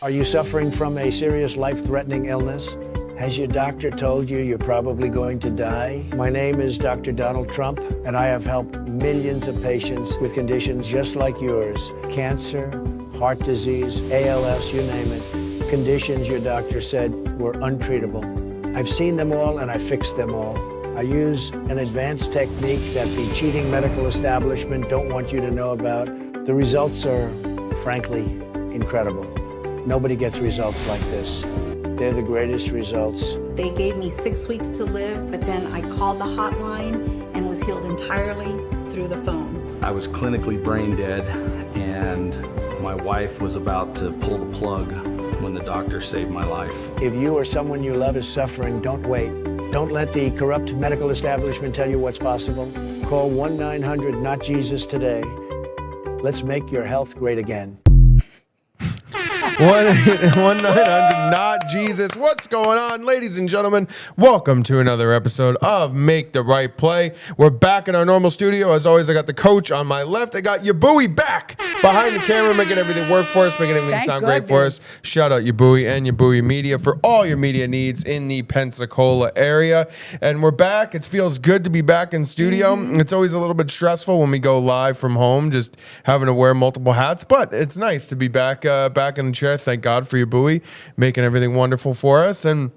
Are you suffering from a serious life-threatening illness? Has your doctor told you you're probably going to die? My name is Dr. Donald Trump, and I have helped millions of patients with conditions just like yours. Cancer, heart disease, ALS, you name it. Conditions your doctor said were untreatable. I've seen them all, and I fixed them all. I use an advanced technique that the cheating medical establishment don't want you to know about. The results are, frankly, incredible. Nobody gets results like this. They're the greatest results. They gave me 6 weeks to live, but then I called the hotline and was healed entirely through the phone. I was clinically brain dead, and my wife was about to pull the plug when the doctor saved my life. If you or someone you love is suffering, don't wait. Don't let the corrupt medical establishment tell you what's possible. Call 1-900-NOT-JESUS today. Let's make your health great again. 1-900-NOT-JESUS. What's going on, ladies and gentlemen? Welcome to another episode of Make the Right Play. We're back in our normal studio. As always, I got the coach on my left. I got Yabui back behind the camera, making everything work for us, making everything sound great for us. Shout out Yabui and Yabui Media for all your media needs in the Pensacola area. And we're back. It feels good to be back in studio. It's always a little bit stressful when we go live from home, just having to wear multiple hats. But it's nice to be back in the chair. Thank God for Yabui, making everything wonderful for us. And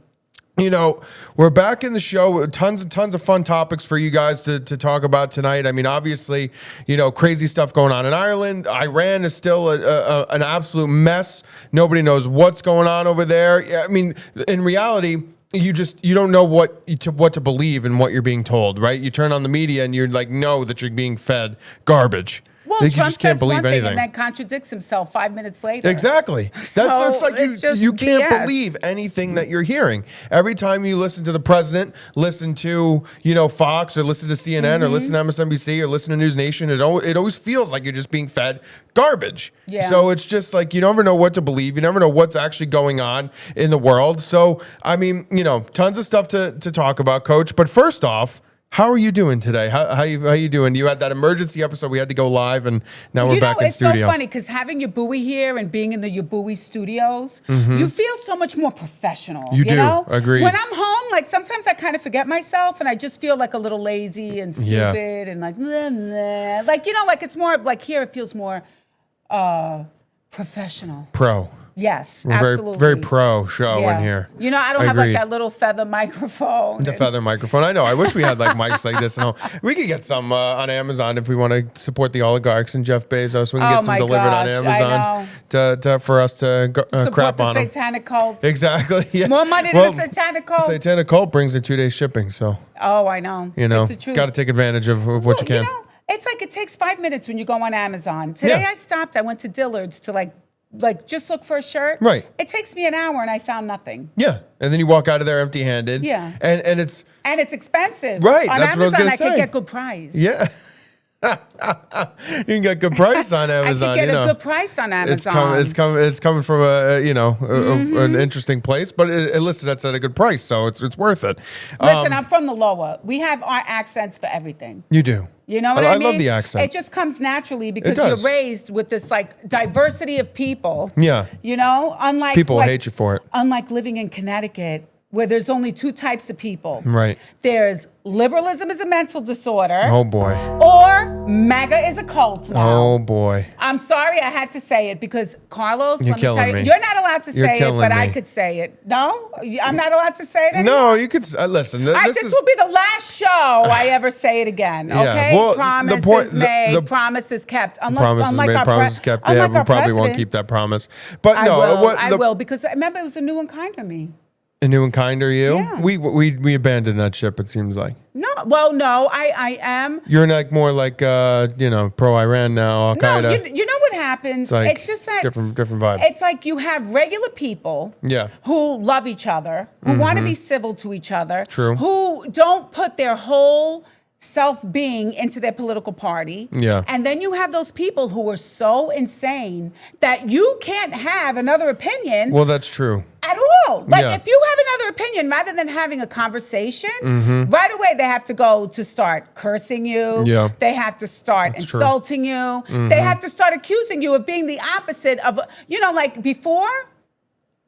you know, we're back in the show with tons of fun topics for you guys to talk about tonight. I mean, obviously, you know, crazy stuff going on in Ireland. Iran is still an absolute mess. Nobody knows what's going on over there. I mean, in reality, you don't know what to believe and what you're being told, right? You turn on the media and you're like, know that you're being fed garbage. Well, you Trump just can't says believe one thing anything. and then contradicts himself 5 minutes later. Exactly. That's like you can't believe anything that you're hearing. Every time you listen to the president, listen to, you know, Fox or listen to CNN or listen to MSNBC or listen to News Nation, it always feels like you're just being fed garbage. Yeah. So it's just like you never know what to believe. You never know what's actually going on in the world. So, I mean, you know, tons of stuff to talk about, Coach. But first off, how are you doing today? How you doing? You had that emergency episode. We had to go live, and now we're back in studio. It's so funny because having Yabui here and being in the Yabui studios, you feel so much more professional. You do. Know? Agreed. When I'm home, like sometimes I kind of forget myself and I just feel like a little lazy and stupid and like, nah. Like, you know, like it's more like here it feels more professional. Pro. Yes, we're absolutely. Very pro show in here. You know, I don't have like that little feather microphone. The feather microphone. I know. I wish we had like mics like this. And we could get some on Amazon if we want to support the oligarchs and Jeff Bezos. We can get some delivered on Amazon for us to crap on them. Support the satanic cult. Exactly. Yeah. More money to the satanic cult. The satanic cult brings a 2-day shipping. So. Oh, I know. You know, got to take advantage of what you can. You know, it's like it takes 5 minutes when you go on Amazon. Today I stopped. I went to Dillard's to like just look for a shirt. Right. It takes me an hour and I found nothing. Yeah. And then you walk out of there empty-handed. Yeah. And it's expensive. Right. On that's Amazon, what I was gonna say. I could get good price. Yeah. You can get good price on Amazon. I can get a good price on Amazon. It's coming from an interesting place, but listen, that's at a good price, so it's worth it. Listen, I'm from the lower. We have our accents for everything. You do. You know what I mean? I love the accent. It just comes naturally because you're raised with this like diversity of people. Yeah. You know, unlike people hate you for it. Unlike living in Connecticut, where there's only two types of people. Right. There's liberalism is a mental disorder. Oh boy. Or MAGA is a cult now. Oh boy. I'm sorry I had to say it because Carlos, you're let me tell you, you're not allowed to say it, but I could say it. No? I'm not allowed to say it anymore? No, you could listen. This will be the last show I ever say it again. Okay? Well, promises made, promises kept. Promises made, promises kept. Yeah, we probably won't keep that promise. But I will because remember it was a new and kinder me. A new and kinder you? Yeah. We abandoned that ship, it seems like. No, well, no, I am. You're like more like pro-Iran now, Al-Qaeda. No, you know what happens? It's just that different vibe. It's like you have regular people who love each other, who want to be civil to each other, who don't put their whole self-being into their political party. Yeah. And then you have those people who are so insane that you can't have another opinion. Well, that's true. At all. Like if you have another opinion, rather than having a conversation, right away they have to go to start cursing you. Yeah. They have to start insulting you. They have to start accusing you of being the opposite of, like before,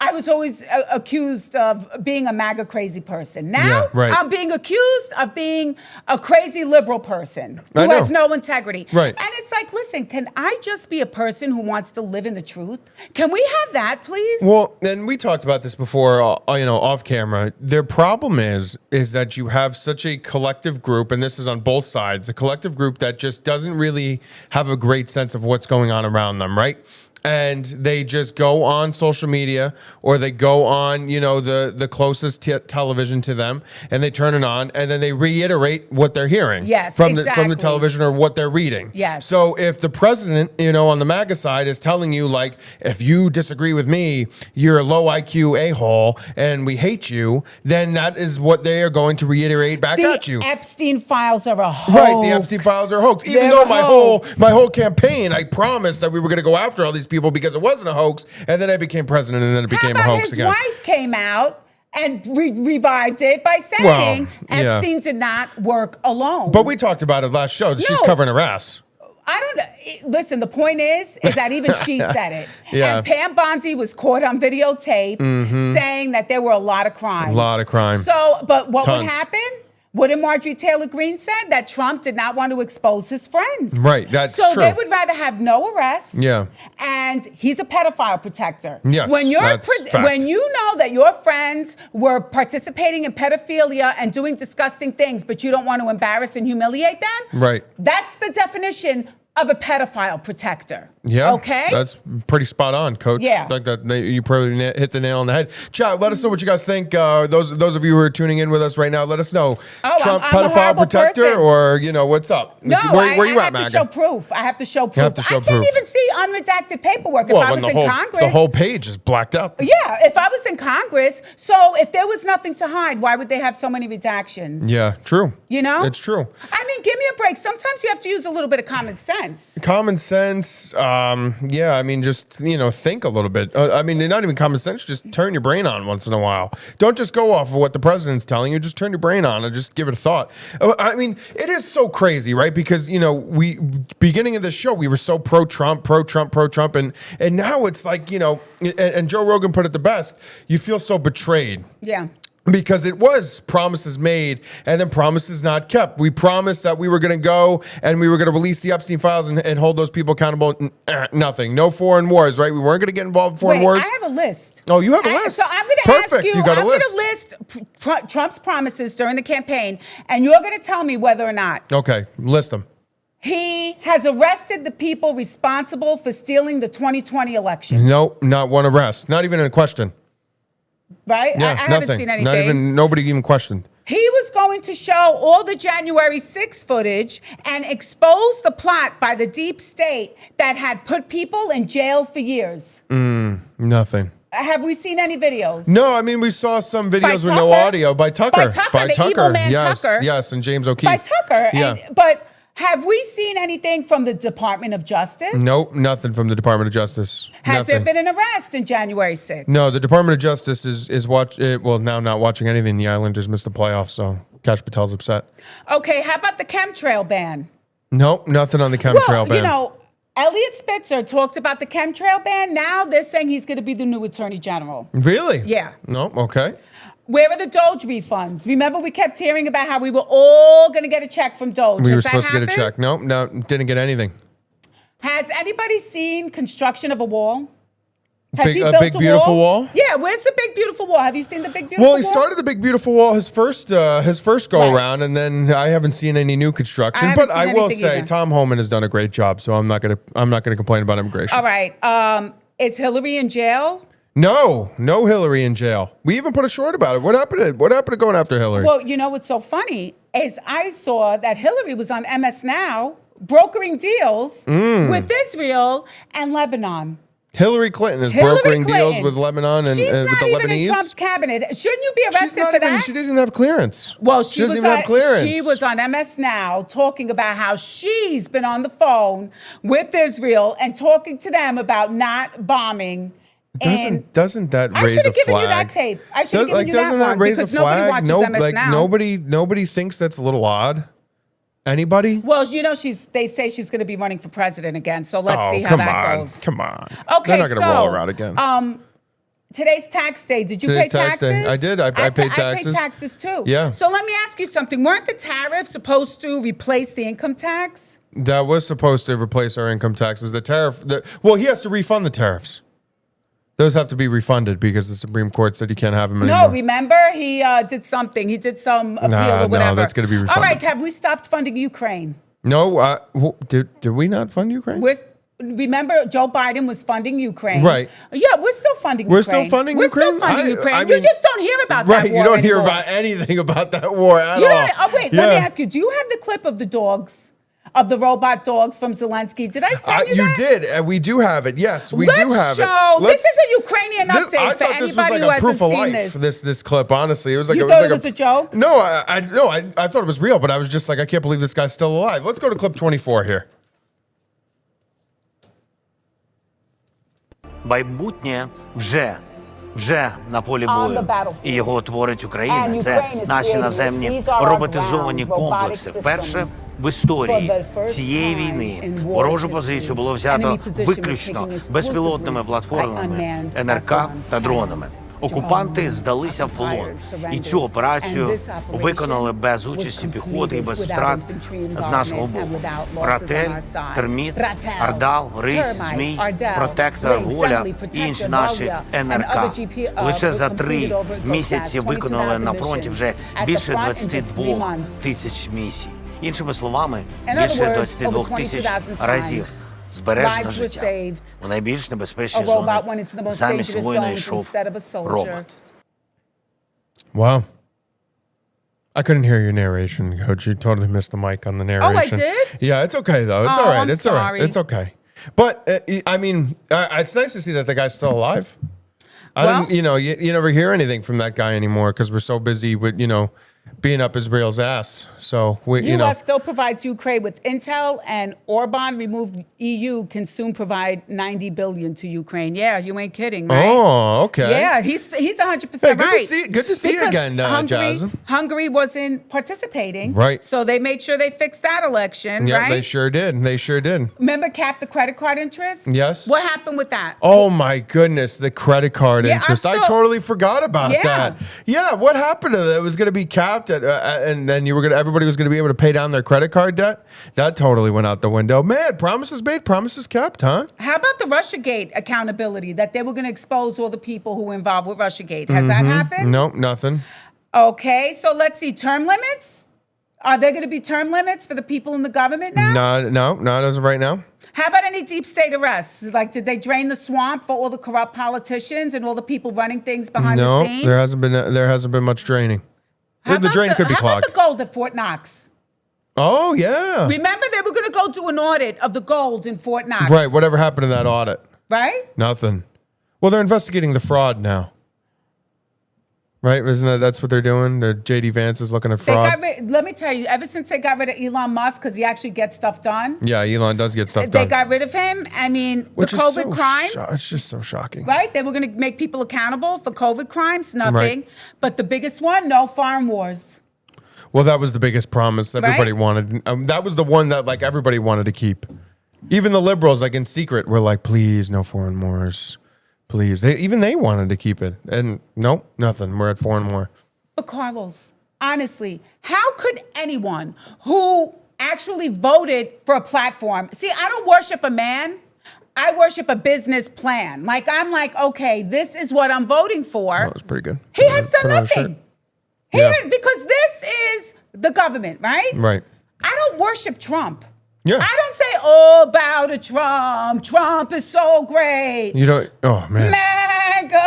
I was always accused of being a MAGA crazy person. Now I'm being accused of being a crazy liberal person who has no integrity. Right. And it's like, listen, can I just be a person who wants to live in the truth? Can we have that, please? Well, and we talked about this before, off camera. Their problem is that you have such a collective group, and this is on both sides, a collective group that just doesn't really have a great sense of what's going on around them, right? And they just go on social media, or they go on, the closest television to them, and they turn it on, and then they reiterate what they're hearing from the television or what they're reading. Yes. So if the president, on the MAGA side is telling you, like, if you disagree with me, you're a low IQ a-hole and we hate you, then that is what they are going to reiterate back at you. The Epstein files are a hoax. Right, the Epstein files are a hoax. Even though my whole campaign, I promised that we were going to go after all these people because it wasn't a hoax, and then I became president, and then it became a hoax again. His wife came out and revived it by saying Epstein did not work alone. But we talked about it last show. She's covering her ass. I don't know. Listen, the point is that even she said it. Yeah. And Pam Bondi was caught on videotape saying that there were a lot of crimes. A lot of crime. So, but what would happen? What did Marjorie Taylor Greene said? That Trump did not want to expose his friends. Right, that's true. true. They would rather have no arrests. Yeah. And he's a pedophile protector. Yes, when when you know that your friends were participating in pedophilia and doing disgusting things, but you don't want to embarrass and humiliate them. Right. That's the definition of a pedophile protector. Yeah. Okay. That's pretty spot on, Coach. Yeah. Like that, you probably hit the nail on the head. Chat, let us know what you guys think. Those of you who are tuning in with us right now, let us know. Trump I'm pedophile protector, person. Or what's up? No, where you I at, have to show proof. I have to show proof. You have to show I can't even see unredacted paperwork if I was in Congress. The whole page is blacked out. Yeah, if I was in Congress, so if there was nothing to hide, why would they have so many redactions? Yeah, true. It's true. I mean, give me a break. Sometimes you have to use a little bit of common sense. Common sense, I mean, just, think a little bit. I mean, not even common sense, just turn your brain on once in a while. Don't just go off of what the president's telling you, just turn your brain on and just give it a thought. I mean, it is so crazy, right? Because, beginning of this show, we were so pro-Trump, and now it's like, and Joe Rogan put it the best, you feel so betrayed. Yeah. Because it was promises made and then promises not kept. We promised that we were going to go and we were going to release the Epstein files and hold those people accountable. Nothing. No foreign wars, right? We weren't going to get involved in foreign wars. I have a list. Oh, you have a list? So I'm going to ask you. You got a list. I'm going to list Trump's promises during the campaign, and you're going to tell me whether or not. Okay, list them. He has arrested the people responsible for stealing the 2020 election. Nope, not one arrest. Not even a question. Right? Yeah, I haven't seen anything. Nobody even questioned. He was going to show all the January 6th footage and expose the plot by the deep state that had put people in jail for years. Nothing. Have we seen any videos? No, I mean, we saw some videos with no audio by Tucker. By Tucker, the evil man Tucker. Yes, and James O'Keefe. By Tucker. Yeah. But have we seen anything from the Department of Justice? Nope, nothing from the Department of Justice. Has there been an arrest in January 6th? No, the Department of Justice is now not watching anything. The Islanders missed the playoffs, so Kash Patel's upset. Okay, how about the chemtrail ban? Nope, nothing on the chemtrail ban. Elliot Spitzer talked about the chemtrail ban. Now they're saying he's going to be the new attorney general. Really? Yeah. No, okay. Where are the Doge refunds? Remember, we kept hearing about how we were all going to get a check from Doge. We were supposed to get a check. Nope, no, didn't get anything. Has anybody seen construction of a wall? A big beautiful wall? Yeah, where's the big beautiful wall? Have you seen the big beautiful wall? Well, he started the big beautiful wall his first go around, and then I haven't seen any new construction. But I will say Tom Homan has done a great job, so I'm not gonna complain about immigration. All right. Is Hillary in jail? No Hillary in jail. We even put a short about it. What happened to going after Hillary? Well, what's so funny is I saw that Hillary was on MS Now brokering deals with Israel and Lebanon. Hillary Clinton is brokering deals with Lebanon and with the Lebanese. She's not even in Trump's cabinet. Shouldn't you be arrested for that? She doesn't even have clearance. Well, she doesn't even have clearance. She was on MS Now talking about how she's been on the phone with Israel and talking to them about not bombing. Doesn't that raise a flag? I should have given you that tape. I should have given you that one. Doesn't that raise a flag? Nobody watches MS Now. Nobody thinks that's a little odd. Anybody? Well, they say she's going to be running for president again, so let's see how that goes. Come on. Okay, they're not going to roll her out again. Today's tax day. Did you pay taxes? Day. I did. I paid taxes. I paid taxes too. Yeah. So let me ask you something. Weren't the tariffs supposed to replace the income tax? That was supposed to replace our income taxes. The tariff. Well, he has to refund the tariffs. Those have to be refunded because the Supreme Court said you can't have them anymore. No, remember? He did something. He did some appeal or whatever. No, that's going to be refunded. All right, have we stopped funding Ukraine? No, did we not fund Ukraine? Remember, Joe Biden was funding Ukraine. Right. Yeah, we're still funding Ukraine. We're still funding Ukraine? We're still funding Ukraine. I mean, you just don't hear about that war Right, you don't hear anymore. about anything about that war at all. Oh, wait, let me ask you. Do you have the clip of the dogs, of the robot dogs from Zelensky? Did I send you that? You did, and we do have it. Yes, we do have it. This is a Ukrainian update for anybody who hasn't seen this. This clip, honestly, it was like you thought it was a joke. No, I thought it was real, but I was just like, I can't believe this guy's still alive. Let's go to clip 24 here. Майбутнє вже на полі бою, і його творить Україна. Це наші наземні роботизовані комплекси. Вперше в історії цієї війни ворожу позицію було взято виключно безпілотними платформами НРК та дронами. Окупанти здалися в полон, і цю операцію виконали без участі піхоти і без втрат з нашого боку. Ратель, Терміт, Ардал, Рись, Змій, Протектор, Воля і інші наші НРК. Лише за 3 місяці виконали на фронті вже більше 22 тисяч місій. Іншими словами, більше 22 тисяч разів збережено життя. У найбільш небезпечній зоні замість воїна йшов робот. Wow. I couldn't hear your narration, Coach. You totally missed the mic on the narration. Oh, I did? Yeah, it's okay, though. It's all right. It's all right. It's okay. But, I mean, it's nice to see that the guy's still alive. You never hear anything from that guy anymore because we're so busy with, being up Israel's ass. So U.S. still provides Ukraine with intel, and Orbán removed EU can soon provide $90 billion to Ukraine. Yeah, you ain't kidding, right? Oh, okay. Yeah, he's 100% hey, right. Good to see you again, Jazz. Hungary wasn't participating, right? So they made sure they fixed that election, yeah, right? They sure did. They sure did. Remember, cap the credit card interest? Yes. What happened with that? Oh my goodness, the credit card interest. I totally forgot about that. Yeah, what happened to that? It was going to be capped at, and then everybody was going to be able to pay down their credit card debt. That totally went out the window. Man, promises made, promises kept, huh? How about the Russiagate accountability, that they were going to expose all the people who were involved with Russiagate? Has that happened? Nope, nothing. Okay, so let's see. Term limits? Are there going to be term limits for the people in the government now? No, not as of right now. How about any deep state arrests? Like, did they drain the swamp for all the corrupt politicians and all the people running things behind the scenes? No, there hasn't been much draining. The drain could be clogged. How about the gold at Fort Knox? Oh, yeah. Remember, they were going to go do an audit of the gold in Fort Knox. Right. Whatever happened to that audit? Right? Nothing. Well, they're investigating the fraud now. Right? That's what they're doing? JD Vance is looking at fraud. Let me tell you, ever since they got rid of Elon Musk, because he actually gets stuff done. Yeah, Elon does get stuff done. They got rid of him. I mean, the COVID crime. It's just so shocking. Right? They were going to make people accountable for COVID crimes. Nothing. Right. But the biggest one, no foreign wars. Well, that was the biggest promise everybody wanted. That was the one that everybody wanted to keep. Even the liberals, in secret, were like, please, no foreign wars. Please. Even they wanted to keep it. And nope, nothing. We're at foreign war. But Carlos, honestly, how could anyone who actually voted for a platform... See, I don't worship a man. I worship a business plan. I'm like, okay, this is what I'm voting for. That was pretty good. He has done nothing. Because this is the government, right? Right. I don't worship Trump. Yeah. I don't say, oh, bow to Trump. Trump is so great. You don't, oh, man. MAGA,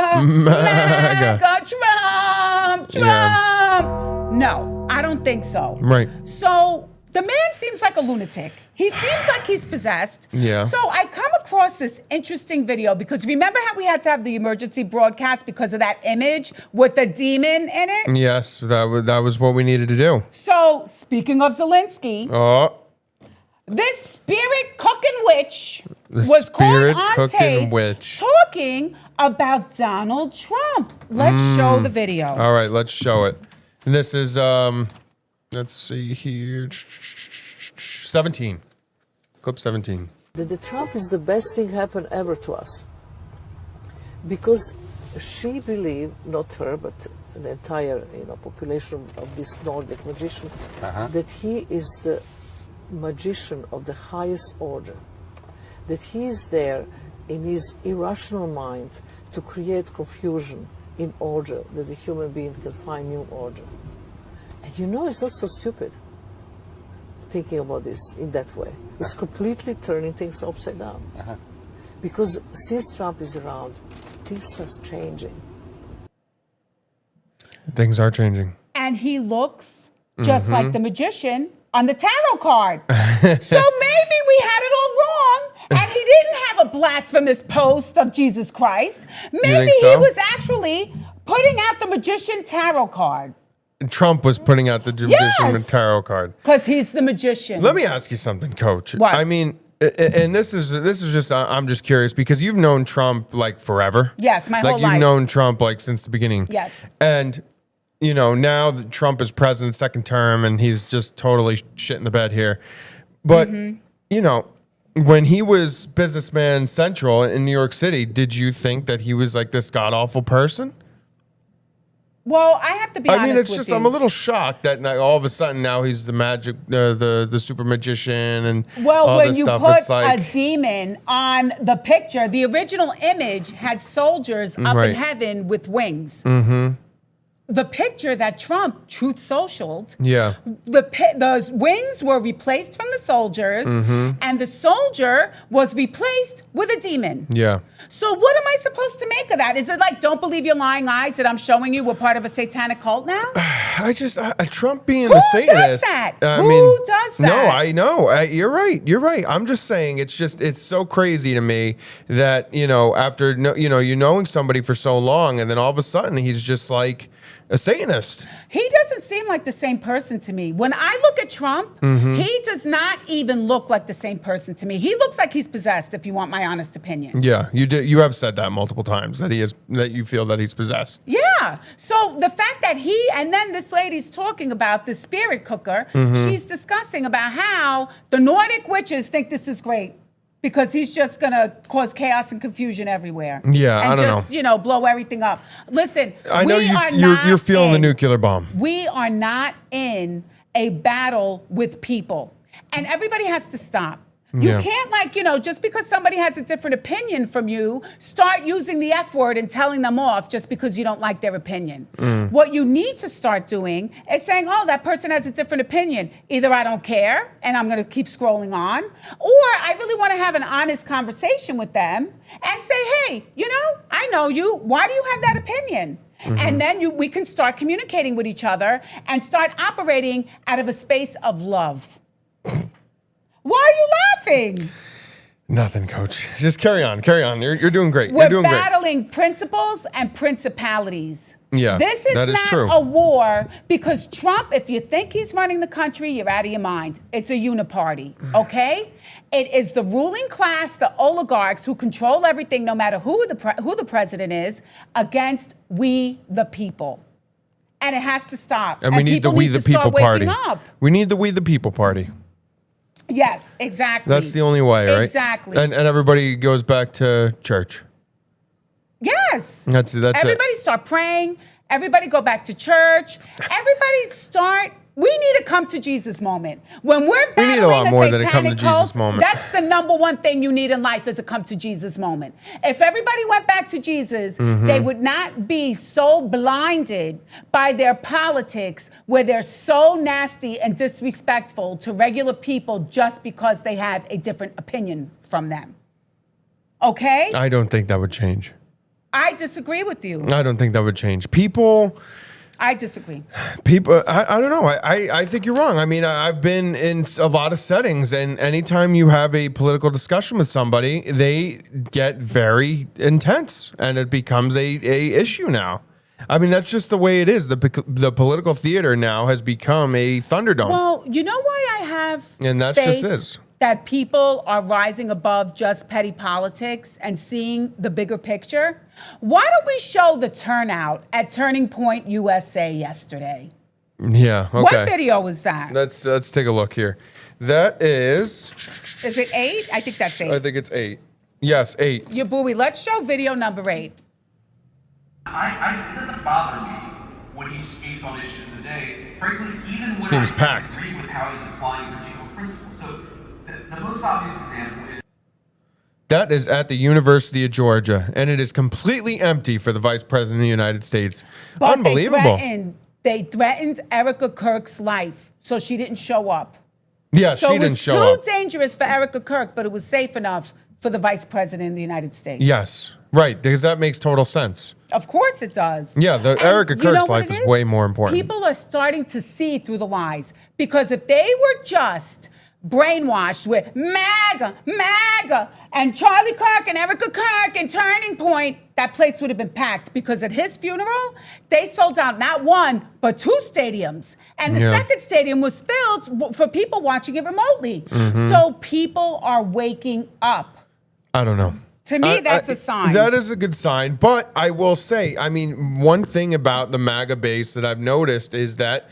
Trump. Yeah. No, I don't think so. Right. So the man seems like a lunatic. He seems like he's possessed. Yeah. So I come across this interesting video because remember how we had to have the emergency broadcast because of that image with the demon in it? Yes, that was what we needed to do. So speaking of Zelensky, this spirit cooking witch was caught on tape talking about Donald Trump. Let's show the video. All right, let's show it. And this is, let's see here, 17. Clip 17. The Trump is the best thing happened ever to us. Because she believed, not her, but the entire population of this Nordic magician, that he is the magician of the highest order, that he is there in his irrational mind to create confusion in order that the human being can find new order. And it's not so stupid thinking about this in that way. It's completely turning things upside down. Because since Trump is around, things are changing. Things are changing. And he looks just like the magician on the tarot card. So maybe we had it all wrong, and he didn't have a blasphemous post of Jesus Christ. Maybe so? he was actually putting out the magician tarot card. Trump was putting out the magician tarot card. Because he's the magician. Let me ask you something, Coach. What? I mean, and this is just I'm just curious because you've known Trump like forever. Yes, my whole life. Like you've known Trump like since the beginning. Yes. And now that Trump is president, second term, and he's just totally shit in the bed here. But when he was businessman central in New York City, did you think that he was like this god awful person? Well, I have to be honest with you. I mean, it's just, I'm a little shocked that all of a sudden now he's the magic, the super magician and all when this you stuff. put It's like, a demon on the picture, the original image had soldiers up in heaven with wings. The picture that Trump Truth Socialed, the wings were replaced from the soldiers, and the soldier was replaced with a demon. Yeah. So what am I supposed to make of that? Is it like, don't believe your lying eyes that I'm showing you we're part of a satanic cult now? Trump being the Satanist. Who does that? Who does that? No, I know. You're right. You're right. I'm just saying it's so crazy to me that, after, you knowing somebody for so long and then all of a sudden he's just like a Satanist. He doesn't seem like the same person to me. When I look at Trump, he does not even look like the same person to me. He looks like he's possessed, if you want my honest opinion. Yeah, you have said that multiple times that you feel that he's possessed. Yeah. So the fact that and then this lady's talking about the spirit cooker, she's discussing about how the Nordic witches think this is great. Because he's just going to cause chaos and confusion everywhere. Yeah, and I don't just, blow everything up. Listen, I know you're feeling the nuclear bomb. We are not in a battle with people. And everybody has to stop. You can't just because somebody has a different opinion from you, start using the F word and telling them off just because you don't like their opinion. What you need to start doing is saying, oh, that person has a different opinion. Either I don't care and I'm going to keep scrolling on, or I really want to have an honest conversation with them and say, hey, I know you. Why do you have that opinion? And then we can start communicating with each other and start operating out of a space of love. Why are you laughing? Nothing, Coach. Just carry on. You're doing great. We're You're doing battling principles and principalities. Yeah, this is that is not true. a war because Trump, if you think he's running the country, you're out of your mind. It's a uniparty, okay? It is the ruling class, the oligarchs who control everything, no matter who the president is, against we the people. And it has to stop. And we need the We the People Party. We need the We the People Party. Yes, exactly. That's the only way, right? Exactly. And everybody goes back to church. Yes. That's Everybody start praying. Everybody go back to church. Everybody start. We need a come to Jesus moment. When we're battling we need a lot more than a come to satanic cult, Jesus moment. That's the number one thing you need in life is a come to Jesus moment. If everybody went back to Jesus, they would not be so blinded by their politics where they're so nasty and disrespectful to regular people just because they have a different opinion from them. Okay? I don't think that would change. I disagree with you. I don't think that would change. I disagree. I don't know. I think you're wrong. I mean, I've been in a lot of settings, and anytime you have a political discussion with somebody, they get very intense, and it becomes a issue now. I mean, that's just the way it is. The political theater now has become a Thunderdome. Well, you know why I have and that's faith just is. That people are rising above just petty politics and seeing the bigger picture? Why don't we show the turnout at Turning Point USA yesterday? Yeah, okay. What video was that? Let's take a look here. That is... Is it 8? I think that's 8. I think it's 8. Yes, 8. Your buoy. Let's show video number 8. It doesn't bother me when he speaks on issues today. Frankly, even when Seems I packed. disagree with how he's applying particular principles. So the most obvious example is That is at the University of Georgia, and it is completely empty for the Vice President of the United States. But Unbelievable. They threatened Erica Kirk's life, so she didn't show up. Yeah, So she it didn't was show too up. dangerous for Erica Kirk, but it was safe enough for the Vice President of the United States. Yes, right, because that makes total sense. Of course it does. Yeah, And Erica you know Kirk's what life it is way more important. People are starting to see through the lies, because if they were just brainwashed with MAGA, and Charlie Kirk and Erica Kirk and Turning Point, that place would have been packed, because at his funeral, they sold out not one, but 2 stadiums. And the second stadium was filled for people watching it remotely. So people are waking up. I don't know. To me, that's a sign. That is a good sign. But I will say, I mean, one thing about the MAGA base that I've noticed is that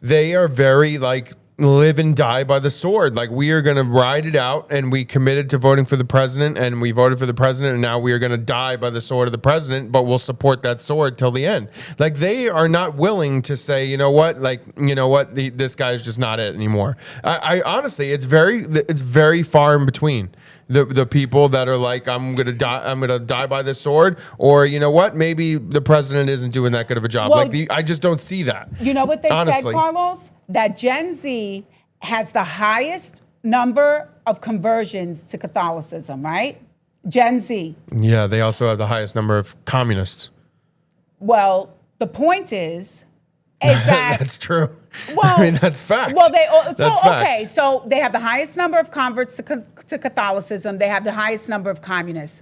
they are very like live and die by the sword. Like, we are going to ride it out, and we committed to voting for the president, and we voted for the president, and now we are going to die by the sword of the president, but we'll support that sword till the end. Like, they are not willing to say, you know what, this guy's just not it anymore. I honestly, it's very far in between. The people that are like, I'm gonna die by this sword, or you know what, maybe the president isn't doing that good of a job. Well, I just don't see that. You know what they said, Carlos? That Gen Z has the highest number of conversions to Catholicism, right? Gen Z. Yeah, they also have the highest number of communists. Well, the point is that that's true. Well, I mean, that's fact. Well, That's fact. okay, so they have the highest number of converts to Catholicism. They have the highest number of communists.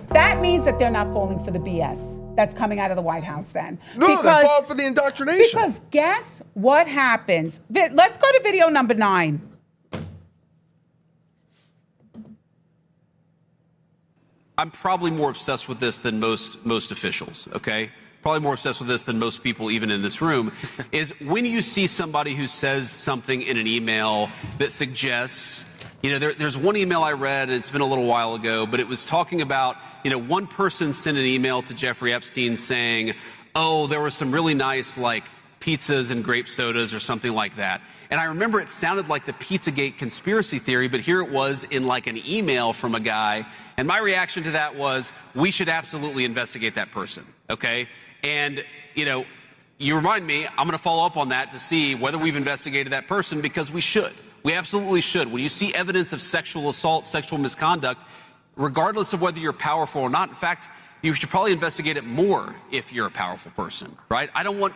That means that they're not falling for the BS that's coming out of the White House then. No, they're falling for the indoctrination. Because guess what happens? Let's go to video number 9. I'm probably more obsessed with this than most officials, okay? Probably more obsessed with this than most people even in this room, is when you see somebody who says something in an email that suggests, you know, there's one email I read, and it's been a little while ago, but it was talking about, you know, one person sent an email to Jeffrey Epstein saying, oh, there were some really nice, like, pizzas and grape sodas or something like that. And I remember it sounded like the Pizzagate conspiracy theory, but here it was in like an email from a guy. And my reaction to that was, we should absolutely investigate that person, okay? And, you know, you remind me, I'm going to follow up on that to see whether we've investigated that person, because we should. We absolutely should. When you see evidence of sexual assault, sexual misconduct, regardless of whether you're powerful or not, in fact, you should probably investigate it more if you're a powerful person, right? I don't want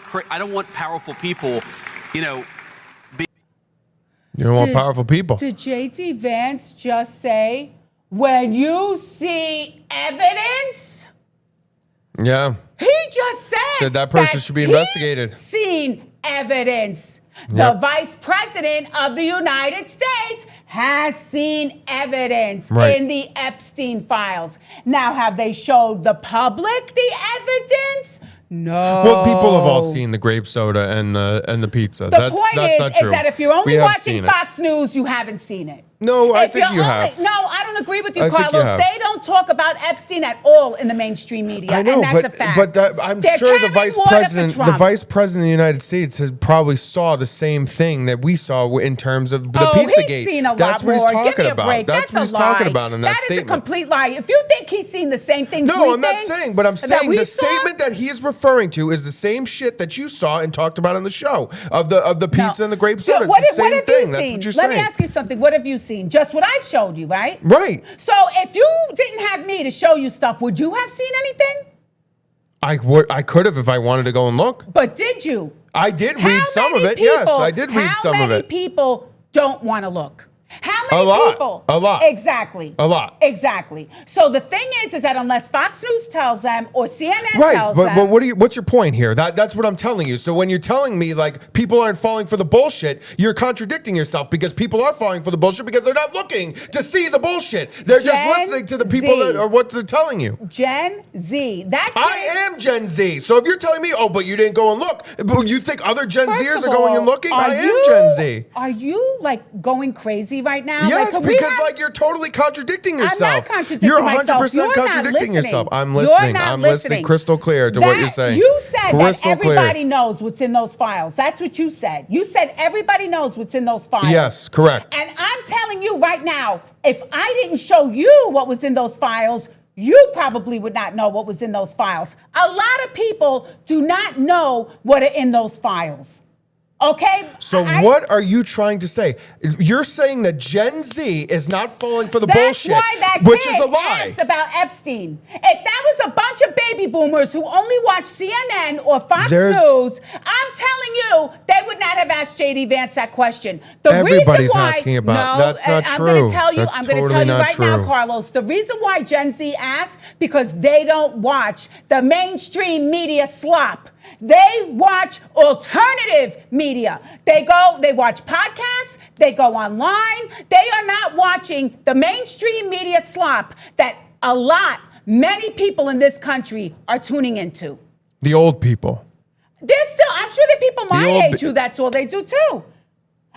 powerful people, you know. You don't want powerful people. Did J.D. Vance just say, when you see evidence? Yeah. He just said that person should be investigated. He's seen evidence. Yep. The Vice President of the United States has seen evidence Right. in the Epstein files. Now, have they showed the public the evidence? No. Well, people have all seen the grape soda and the pizza. The That's point not true. is that if you're We only have watching seen it. Fox News, you haven't seen it. No, I If think you're you only- have. No, I don't agree with you, I think you Carlos. have. They don't talk about Epstein at all in the mainstream media, I know, and that's but a fact. I'm They're sure the carrying vice water for president, Trump. of the United States, has probably saw the same thing that we saw in terms of the Pizzagate. He's seen a lot That's what more. he's talking Give me a about. break. That's what a he's talking lie. about in that That is statement. a complete lie. If you think he's seen the same things No, we I'm not think saying, but I'm that saying we the saw- statement that he's referring to is the same shit that you saw and talked about on the show of the pizza and the grape soda. So what It's the have same you thing. That's seen? what you're Let saying. me ask you something. What have you seen? Just what I've showed you, right? Right. So if you didn't have me to show you stuff, would you have seen anything? I could have if I wanted to go and look. But did you? I did How read some of many it. Yes, people- I did read some of How many it. people don't want to look? How many A lot. people? A lot. Exactly. A lot. Exactly. So the thing is that unless Fox News tells them or CNN Right, tells but them, what's your point here? That's what I'm telling you. So when you're telling me like people aren't falling for the bullshit, you're contradicting yourself, because people are falling for the bullshit because they're not looking to see the bullshit. They're just Gen listening to the people Z. that are what they're telling you. Gen Z. I am Gen Z. So if you're telling me, oh, but you didn't go and look, but you think other Gen First Zers of are going all, and looking? I am you- Gen Z. Are you like going crazy right now? Yes, like, because you're totally contradicting yourself. I'm not contradicting You're myself. 100% contradicting yourself. I'm listening. You're not I'm listening. listening crystal clear to what you're saying. You said crystal that everybody knows what's in those files. That's what you said. You said everybody knows what's in those files. Yes, correct. And I'm telling you right now, if I didn't show you what was in those files, you probably would not know what was in those files. A lot of people do not know what are in those files. Okay? So what are you trying to say? You're saying that Gen Z is not falling for the bullshit, why that which kid is a lie. asked about Epstein. If that was a bunch of baby boomers who only watch CNN or Fox News, I'm telling you, they would not have asked J.D. Vance that question. Everybody's asking about. That's not true. I'm going to tell you. That's I'm going to totally tell you right now, true. Carlos. The reason why Gen Z asks because they don't watch the mainstream media slop. They watch alternative media. They watch podcasts, they go online. They are not watching the mainstream media slop that many people in this country are tuning into. The old people. I'm sure there are people my age who that's all they do too.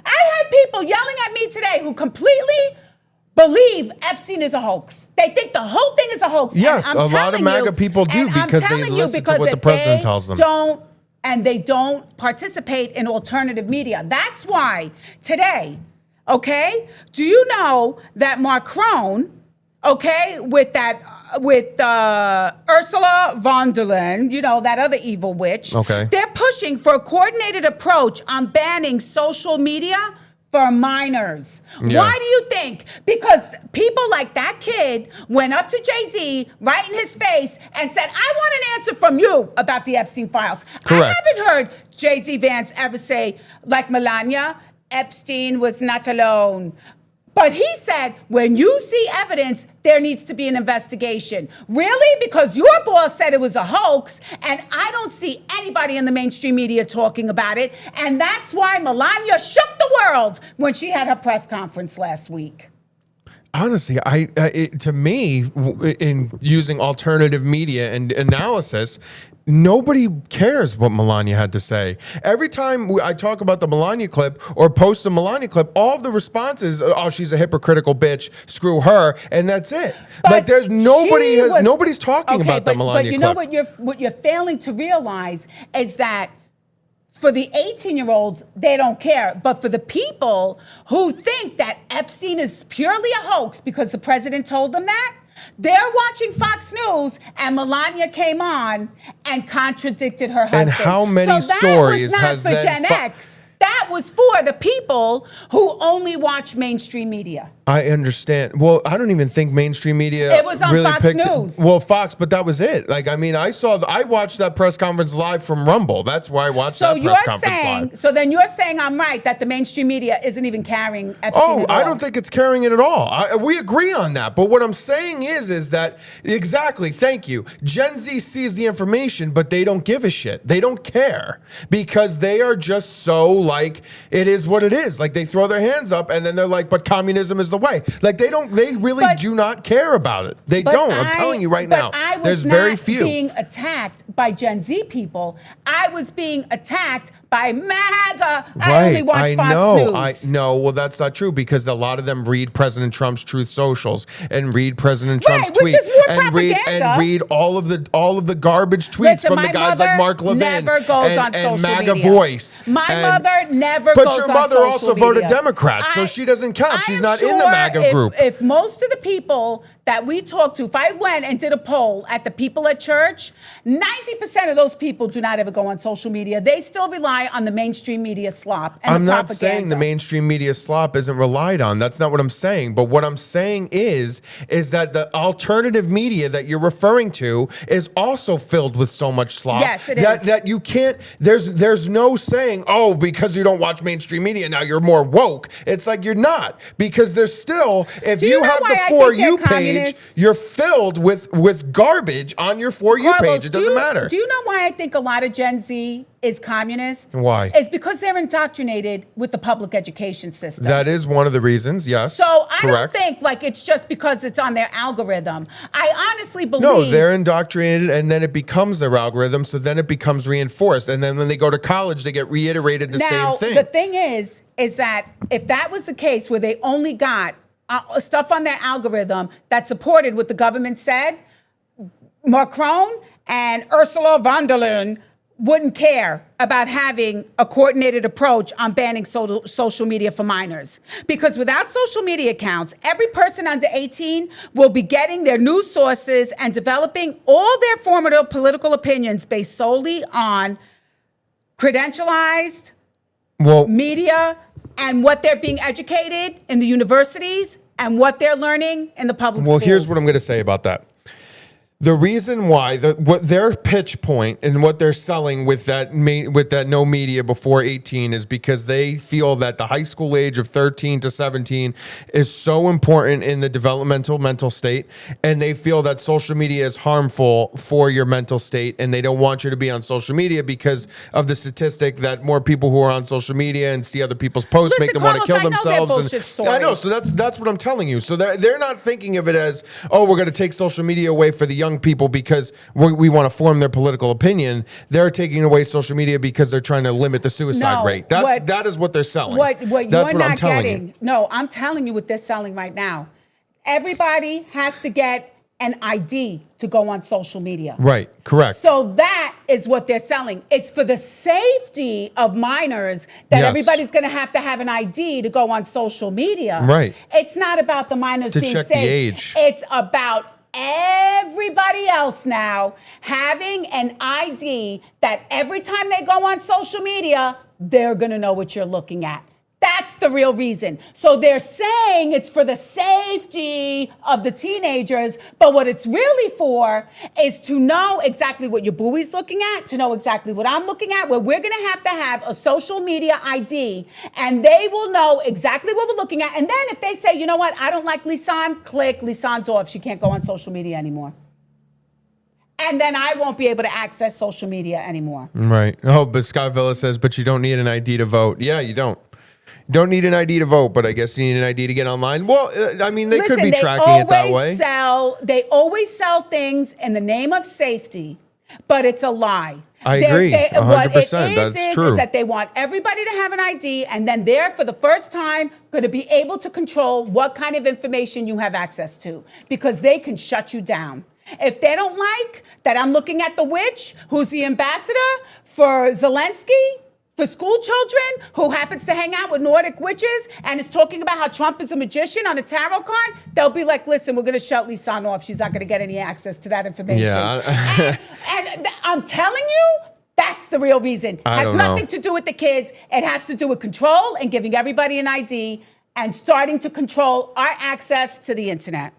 I had people yelling at me today who completely believe Epstein is a hoax. They think the whole thing is a hoax. Yes, a lot of MAGA people do because they listen to what the president tells them. They don't participate in alternative media. That's why today, okay, do you know that Macron, okay, with Ursula von der Leyen, you know, that other evil witch, they're pushing for a coordinated approach on banning social media for minors. Yeah. Why do you think? Because people like that kid went up to JD right in his face and said, I want an answer from you about the Epstein files. Correct. I haven't heard JD Vance ever say, like Melania, Epstein was not alone. But he said, when you see evidence, there needs to be an investigation. Really? Because your boss said it was a hoax, and I don't see anybody in the mainstream media talking about it. And that's why Melania shook the world when she had her press conference last week. Honestly, to me, in using alternative media and analysis, nobody cares what Melania had to say. Every time I talk about the Melania clip or post a Melania clip, all of the responses, oh, she's a hypocritical bitch, screw her, and that's it. But like there's nobody's talking about the Melania clip. But you know what you're failing to realize is that for the 18-year-olds, they don't care. But for the people who think that Epstein is purely a hoax because the president told them that, they're watching Fox News, and Melania came on and contradicted her husband. And how many stories has that was not for Gen X. That was for the people who only watch mainstream media. I understand. Well, I don't even think mainstream media It was on really Fox picked News. Well, Fox, but that was it. Like, I mean, I watched that press conference live from Rumble. That's why I watched that press conference live. So then you're saying I'm right that the mainstream media isn't even carrying Epstein at all. I don't think it's carrying it at all. We agree on that. But what I'm saying is that, exactly, thank you. Gen Z sees the information, but they don't give a shit. They don't care because they are just so like, it is what it is. Like they throw their hands up and then they're like, but communism is the way. Like they really do not care about it. They don't. I'm telling you right now. There's very few. I was not being attacked by Gen Z people. I was being attacked by MAGA. I only watch Fox News. I know. Well, that's not true because a lot of them read President Trump's Truth Socials and read President Trump's tweets and read all of the garbage tweets from the guys like Mark Levin never goes on and social MAGA media. Voice. My mother never goes on social media. But your mother also voted Democrat, so she doesn't count. She's not in the MAGA group. If most of the people that we talked to, if I went and did a poll at the people at church, 90% of those people do not ever go on social media. They still rely on the mainstream media slop and I'm the not propaganda. saying the mainstream media slop isn't relied on. That's not what I'm saying. But what I'm saying is that the alternative media that you're referring to is also filled with so much slop. Yes, it is. That you can't, there's no saying, oh, because you don't watch mainstream media, now you're more woke. It's like you're not. Because there's still, if you have the For You page, you're filled with garbage on your For You page. It doesn't matter. Do you know why I think a lot of Gen Z is communist? Why? It's because they're indoctrinated with the public education system. That is one of the reasons, yes. So I correct. don't think like it's just because it's on their algorithm. I honestly believe... No, they're indoctrinated and then it becomes their algorithm, so then it becomes reinforced. And then when they go to college, they get reiterated the same thing. The thing is that if that was the case where they only got stuff on their algorithm that supported what the government said, Macron and Ursula von der Leyen wouldn't care about having a coordinated approach on banning social media for minors. Because without social media accounts, every person under 18 will be getting their news sources and developing all their formative political opinions based solely on credentialized media and what they're being educated in the universities and what they're learning in the public schools. Well, here's what I'm going to say about that. The reason why, what their pitch point and what they're selling with that no media before 18 is because they feel that the high school age of 13 to 17 is so important in the developmental mental state, and they feel that social media is harmful for your mental state, and they don't want you to be on social media because of the statistic that more people who are on social media and see other people's posts make them want to kill themselves. I know, so that's what I'm telling you. So they're not thinking of it as, oh, we're going to take social media away for the young people because we want to form their political opinion. They're taking away social media because they're trying to limit the suicide rate. That is what they're selling. What That's you're what I'm not telling getting. you. No, I'm telling you what they're selling right now. Everybody has to get an ID to go on social media. Right, correct. So that is what they're selling. It's for the safety of minors that everybody's going to have an ID to go on social media. Right. It's not about the minors to being check safe. the age. It's about everybody else now having an ID that every time they go on social media, they're going to know what you're looking at. That's the real reason. So they're saying it's for the safety of the teenagers, but what it's really for is to know exactly what your buoy's looking at, to know exactly what I'm looking at, where we're going to have a social media ID, and they will know exactly what we're looking at. And then if they say, you know what, I don't like Lisanne, click, Lisanne's off. She can't go on social media anymore. And then I won't be able to access social media anymore. Right. Oh, but Scott Villa says, but you don't need an ID to vote. Yeah, you don't. Don't need an ID to vote, but I guess you need an ID to get online. Well, I mean, they could be tracking it that way. They always sell things in the name of safety, but it's a lie. I agree, 100%. What it That's true. Is that they want everybody to have an ID, and then they're, for the first time, going to be able to control what kind of information you have access to, because they can shut you down. If they don't like that I'm looking at the witch, who's the ambassador for Zelensky, for school children, who happens to hang out with Nordic witches and is talking about how Trump is a magician on a tarot card, they'll be like, listen, we're going to shut Lisanne off. She's not going to get any access to that information. Yeah. and I'm telling you, that's the real reason. It has nothing to do with the kids. It has to do with control and giving everybody an ID and starting to control our access to the internet.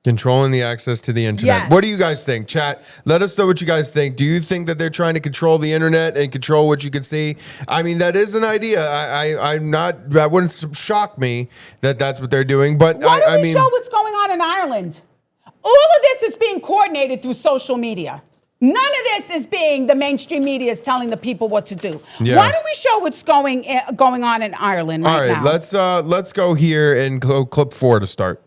Controlling the access to the internet. Yes. What do you guys think? Chat, let us know what you guys think. Do you think that they're trying to control the internet and control what you can see? I mean, that is an idea. That wouldn't shock me that that's what they're doing. But Why don't we show what's going on in Ireland? All of this is being coordinated through social media. None of this is being the mainstream media is telling the people what to do. Yeah. Why don't we show what's going on in Ireland right now? All right, let's go here and clip 4 to start.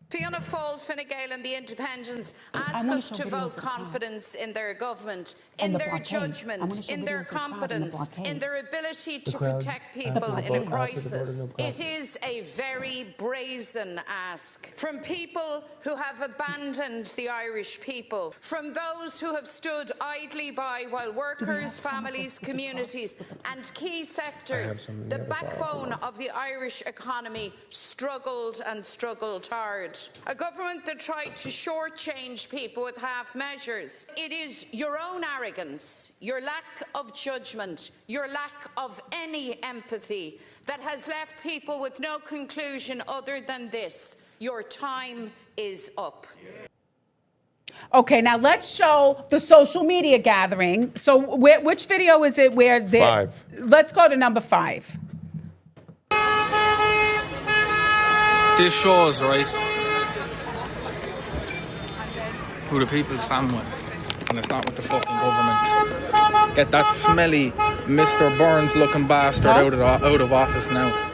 Fianna Fáil, Fine Gael and the Independents ask us to vote confidence in their government, in their judgment, in their competence, in their ability to protect people in a crisis. It is a very brazen ask from people who have abandoned the Irish people, from those who have stood idly by while workers, families, communities and key sectors, the backbone of the Irish economy, struggled and struggled hard. A government that tried to shortchange people with half measures. It is your own arrogance, your lack of judgment, your lack of any empathy that has left people with no conclusion other than this: your time is up. Okay, now let's show the social media gathering. So which video is it where they're... 5. Let's go to number 5. This shows, right, who the people stand with. and it's not with the fucking government. Get that smelly Mr. Burns-looking bastard out of office now.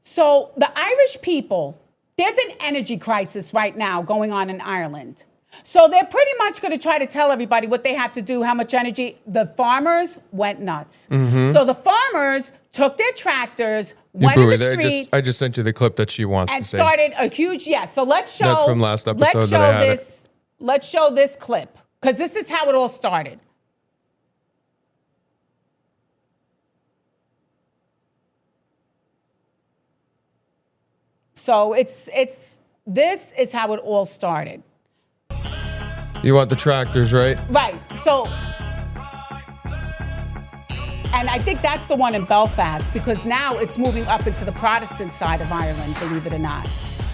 So the Irish people, there's an energy crisis right now going on in Ireland. So they're pretty much going to try to tell everybody what they have to do, how much energy. The farmers went nuts. So the farmers took their tractors, went in the street. I just sent you the clip that she wants to say. And started a huge, So let's show. That's from last episode that I had. Let's show this clip, because this is how it all started. So this is how it all started. You want the tractors, right? Right. So, and I think that's the one in Belfast, because now it's moving up into the Protestant side of Ireland, believe it or not.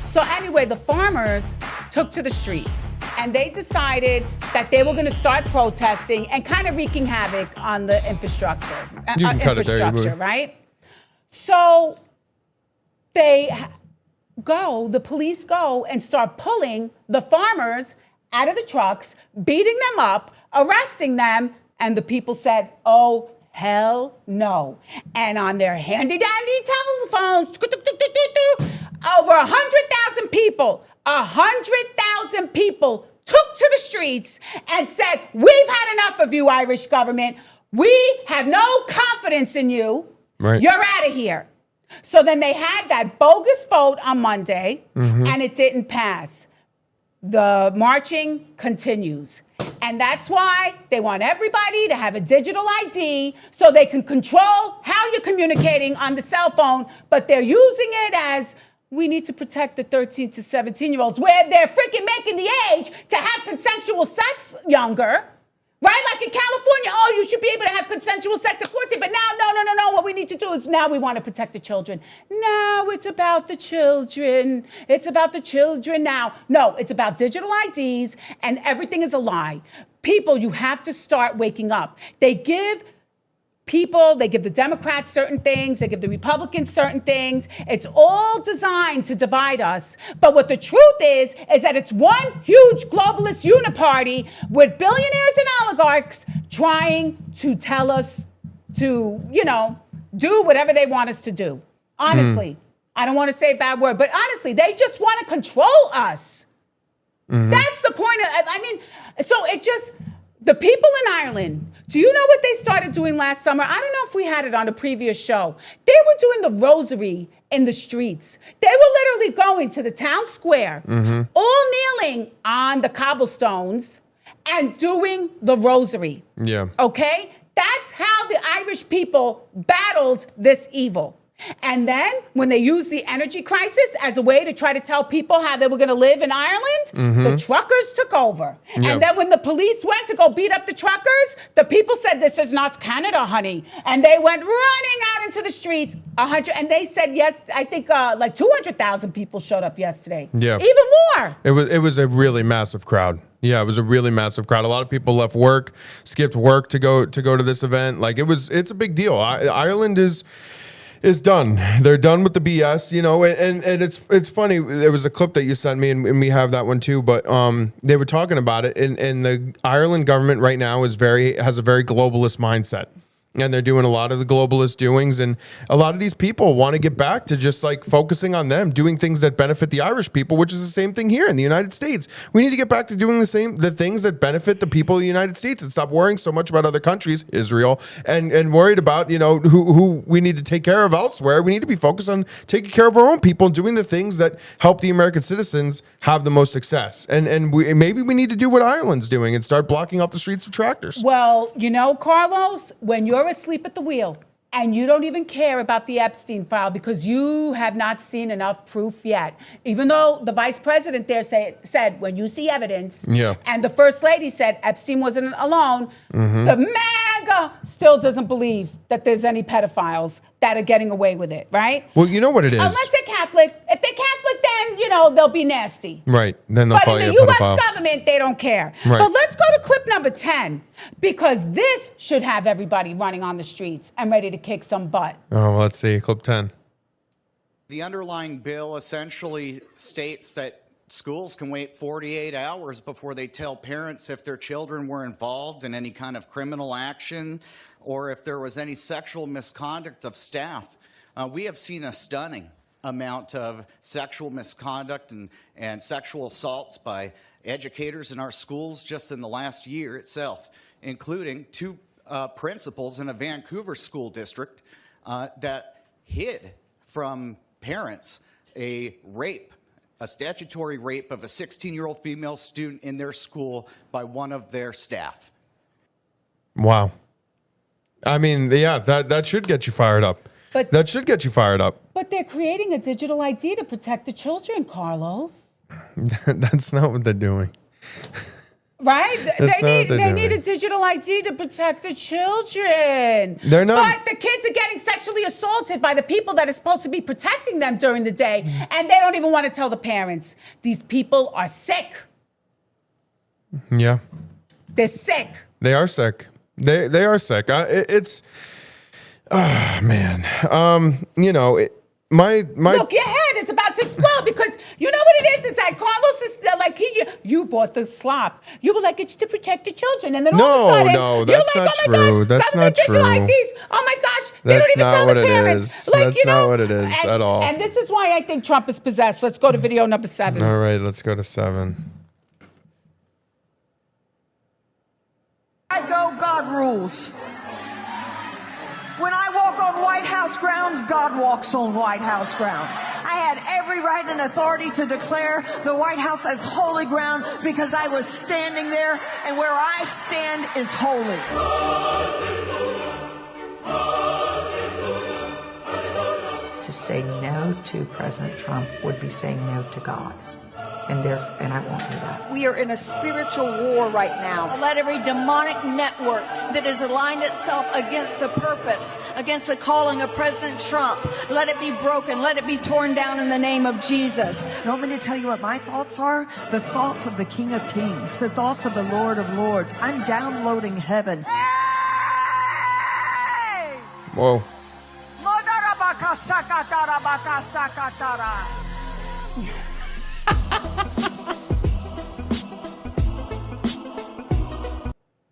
So anyway, the farmers took to the streets, and they decided that they were going to start protesting and kind of wreaking havoc on the infrastructure. You can cut it there, right? So the police go and start pulling the farmers out of the trucks, beating them up, arresting them, and the people said, oh, hell no. And on their handy-dandy telephones, over 100,000 people took to the streets and said, we've had enough of you, Irish government. We have no confidence in you. Right. You're out of here. So then they had that bogus vote on Monday, and it didn't pass. The marching continues. And that's why they want everybody to have a digital ID so they can control how you're communicating on the cell phone, but they're using it as, we need to protect the 13 to 17-year-olds, where they're freaking making the age to have consensual sex younger. Right? Like in California, oh, you should be able to have consensual sex at 14, but now, no. What we need to do is now we want to protect the children. No, it's about the children. It's about the children now. No, it's about digital IDs, and everything is a lie. People, you have to start waking up. They give the Democrats certain things, they give the Republicans certain things. It's all designed to divide us. But what the truth is that it's one huge globalist uniparty with billionaires and oligarchs trying to tell us to, do whatever they want us to do. Honestly, I don't want to say a bad word, but honestly, they just want to control us. That's the point the people in Ireland, do you know what they started doing last summer? I don't know if we had it on a previous show. They were doing the rosary in the streets. They were literally going to the town square, all kneeling on the cobblestones and doing the rosary. Yeah. Okay? That's how the Irish people battled this evil. And then when they used the energy crisis as a way to try to tell people how they were going to live in Ireland, the truckers took over. Yeah. And then when the police went to go beat up the truckers, the people said, this is not Canada, honey. And they went running out into the streets, and they said, yes, I think like 200,000 people showed up yesterday. Yeah. Even more. It was a really massive crowd. Yeah, it was a really massive crowd. A lot of people left work, skipped work to go to this event. Like it's a big deal. Ireland is done. They're done with the BS, and it's funny. There was a clip that you sent me, and we have that one too. But they were talking about it, and the Ireland government right now has a very globalist mindset. And they're doing a lot of the globalist doings, and a lot of these people want to get back to just like focusing on them, doing things that benefit the Irish people, which is the same thing here in the United States. We need to get back to doing the things that benefit the people of the United States and stop worrying so much about other countries, Israel, and worried about, who we need to take care of elsewhere. We need to be focused on taking care of our own people and doing the things that help the American citizens have the most success. And maybe we need to do what Ireland's doing and start blocking off the streets of tractors. Well, Carlos, when you're asleep at the wheel and you don't even care about the Epstein file because you have not seen enough proof yet, even though the vice president there said when you see evidence, and the first lady said Epstein wasn't alone, the MAGA still doesn't believe that there's any pedophiles that are getting away with it, right? Well, you know what it is. Unless they're Catholic. If they're Catholic, then, they'll be nasty. Right. Then they'll call you a pedophile. But in the U.S. government, they don't care. Right. But let's go to clip number 10, because this should have everybody running on the streets and ready to kick some butt. Oh, let's see. Clip 10. The underlying bill essentially states that schools can wait 48 hours before they tell parents if their children were involved in any kind of criminal action or if there was any sexual misconduct of staff. We have seen a stunning amount of sexual misconduct and sexual assaults by educators in our schools just in the last year itself, including 2 principals in a Vancouver school district that hid from parents a statutory rape of a 16-year-old female student in their school by one of their staff. Wow. I mean, yeah, that should get you fired up. But that should get you fired up. But they're creating a digital ID to protect the children, Carlos. That's not what they're doing. Right? They need a digital ID to protect the children. They're not. But the kids are getting sexually assaulted by the people that are supposed to be protecting them during the day, and they don't even want to tell the parents. These people are sick. Yeah. They're sick. They are sick. They are sick. Man. You know, my look, your head is about to explode because you know what it is? It's like Carlos is like you bought the slop. You were like, it's to protect the children, and then all of a sudden, no, that's you're like, not oh my true. gosh, That's not digital true. IDs. Oh my gosh, they don't even tell the parents. Like, that's not what it is and, at all. And this is why I think Trump is possessed. Let's go to video number 7. All right, let's go to 7. I go, God rules. When I walk on White House grounds, God walks on White House grounds. I had every right and authority to declare the White House as holy ground because I was standing there, and where I stand is holy. To say no to President Trump would be saying no to God. And I won't do that. We are in a spiritual war right now. Let every demonic network that has aligned itself against the purpose, against the calling of President Trump, let it be broken, let it be torn down in the name of Jesus. You want me to tell you what my thoughts are? The thoughts of the King of Kings, the thoughts of the Lord of Lords. I'm downloading heaven. Hey! Whoa.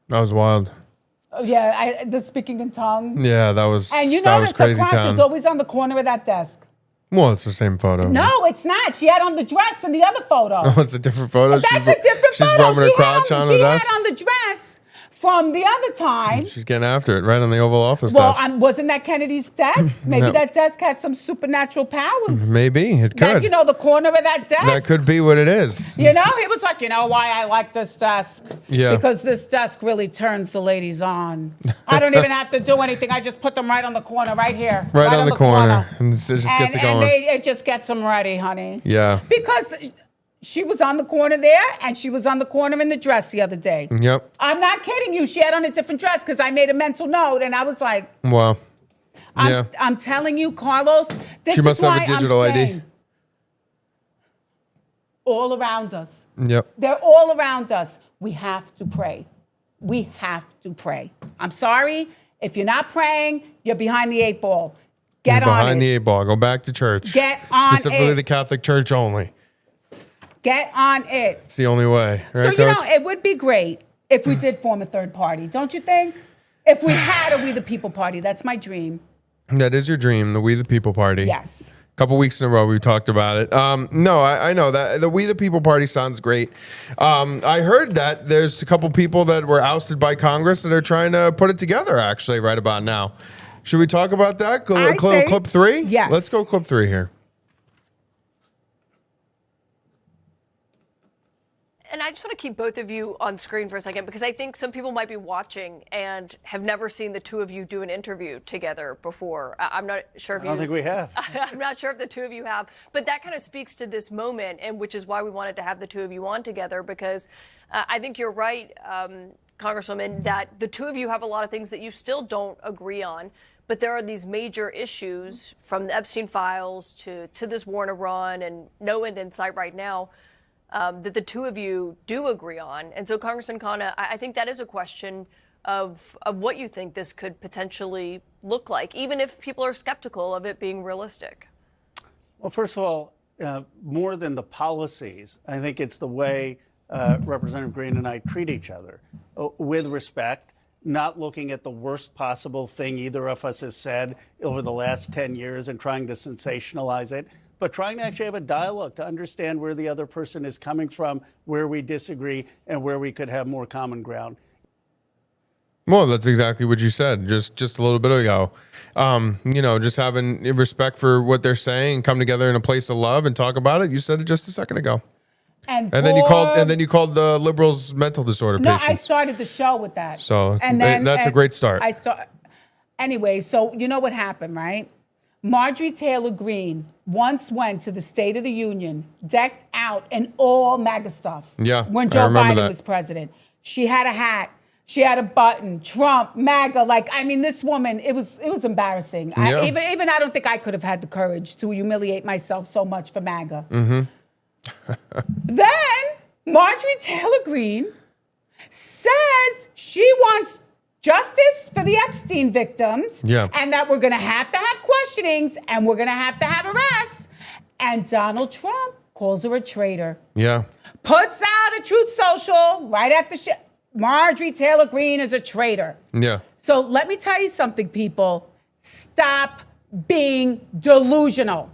That was wild. Oh, yeah, the speaking in tongues. Yeah, that was. And you that was notice her crazy crotch town. is always on the corner of that desk. Well, it's the same photo. No, it's not. She had on the dress in the other photo. Oh, it's a different photo. That's a different photo. She's rubbing her crotch on the desk. She had on the dress from the other time. She's getting after it right on the Oval Office Well, desk. wasn't that Kennedy's desk? Maybe No. that desk has some supernatural powers. Maybe it could. That, you know, the corner of that desk. That could be what it is. You know, he was like, you know why I like this desk? Yeah. Because this desk really turns the ladies on. I don't even have to do anything. I just put them right on the corner, right here. Right on the corner. And it just gets it going. And it just gets them ready, honey. Yeah. Because she was on the corner there, and she was on the corner in the dress the other day. Yep. I'm not kidding you. She had on a different dress because I made a mental note, and I was like, Wow. Yeah. I'm telling you, Carlos, this She must is why have a digital I'm ID. saying, all around us. Yep. They're all around us. We have to pray. We have to pray. I'm sorry. If you're not praying, you're behind the 8 ball. Get You're on behind it. the 8 ball. Go back to church. Get on Specifically it. the Catholic Church only. Get on it. It's the only way. So, Right, you Coach? know, it would be great if we did form a third party, don't you think? If we had a We the People party, that's my dream. That is your dream, the We the People party. Yes. A couple weeks in a row, we talked about it. No, I know that the We the People party sounds great. I heard that there's a couple people that were ousted by Congress that are trying to put it together, actually, right about now. Should we talk about that? Clip 3? Yes. Let's go clip 3 here. And I just want to keep both of you on screen for a second because I think some people might be watching and have never seen the two of you do an interview together before. I'm not sure if you... I don't think we have. I'm not sure if the two of you have, but that kind of speaks to this moment, and which is why we wanted to have the two of you on together because I think you're right, Congresswoman, that the two of you have a lot of things that you still don't agree on. But there are these major issues from the Epstein files to this war in Iran and no end in sight right now that the two of you do agree on. And so, Congressman Khanna, I think that is a question of what you think this could potentially look like, even if people are skeptical of it being realistic. Well, first of all, more than the policies, I think it's the way Representative Green and I treat each other with respect, not looking at the worst possible thing either of us has said over the last 10 years and trying to sensationalize it, but trying to actually have a dialogue to understand where the other person is coming from, where we disagree, and where we could have more common ground. Well, that's exactly what you said just a little bit ago. Just having respect for what they're saying, come together in a place of love and talk about it. You said it just a second ago. And then you called the liberals mental disorder patients. No, I started the show with that. So that's a great start. Anyway, so you know what happened, right? Marjorie Taylor Greene once went to the State of the Union, decked out in all MAGA stuff. Yeah, when Joe Biden was president, she had a hat. She had a button, Trump, MAGA. Like, I mean, this woman, it was embarrassing. Yeah. Even I don't think I could have had the courage to humiliate myself so much for MAGA. Mm-hmm. Then Marjorie Taylor Greene says she wants justice for the Epstein victims, and that we're going to have questionings and we're going to have arrests. And Donald Trump calls her a traitor. Yeah. Puts out a Truth Social right after Marjorie Taylor Greene is a traitor. Yeah. So let me tell you something, people. Stop being delusional.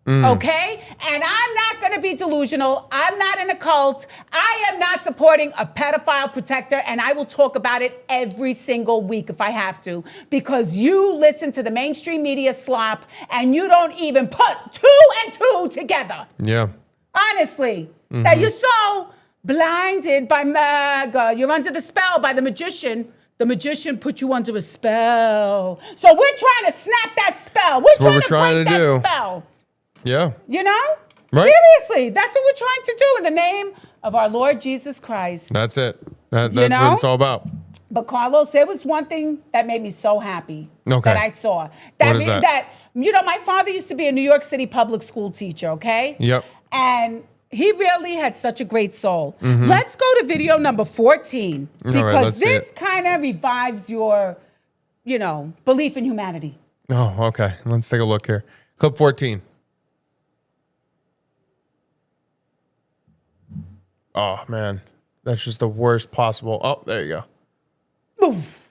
Okay? And I'm not going to be delusional. I'm not in a cult. I am not supporting a pedophile protector, and I will talk about it every single week if I have to, because you listen to the mainstream media slop and you don't even put 2 and 2 together. Yeah. Honestly, that you're so blinded by MAGA. You're under the spell by the magician. The magician put you under a spell. So we're trying to snap that spell. We're trying to break that spell. Yeah. You know? Right. Seriously, that's what we're trying to do in the name of our Lord Jesus Christ. That's it. That's what it's all about. But Carlos, there was one thing that made me so happy that I saw. What is that? My father used to be a New York City public school teacher, okay? Yep. And he really had such a great soul. Let's go to video number 14, because this kind of revives your, belief in humanity. Oh, okay. Let's take a look here. Clip 14. Oh, man. That's just the worst possible. Oh, there you go. Oof.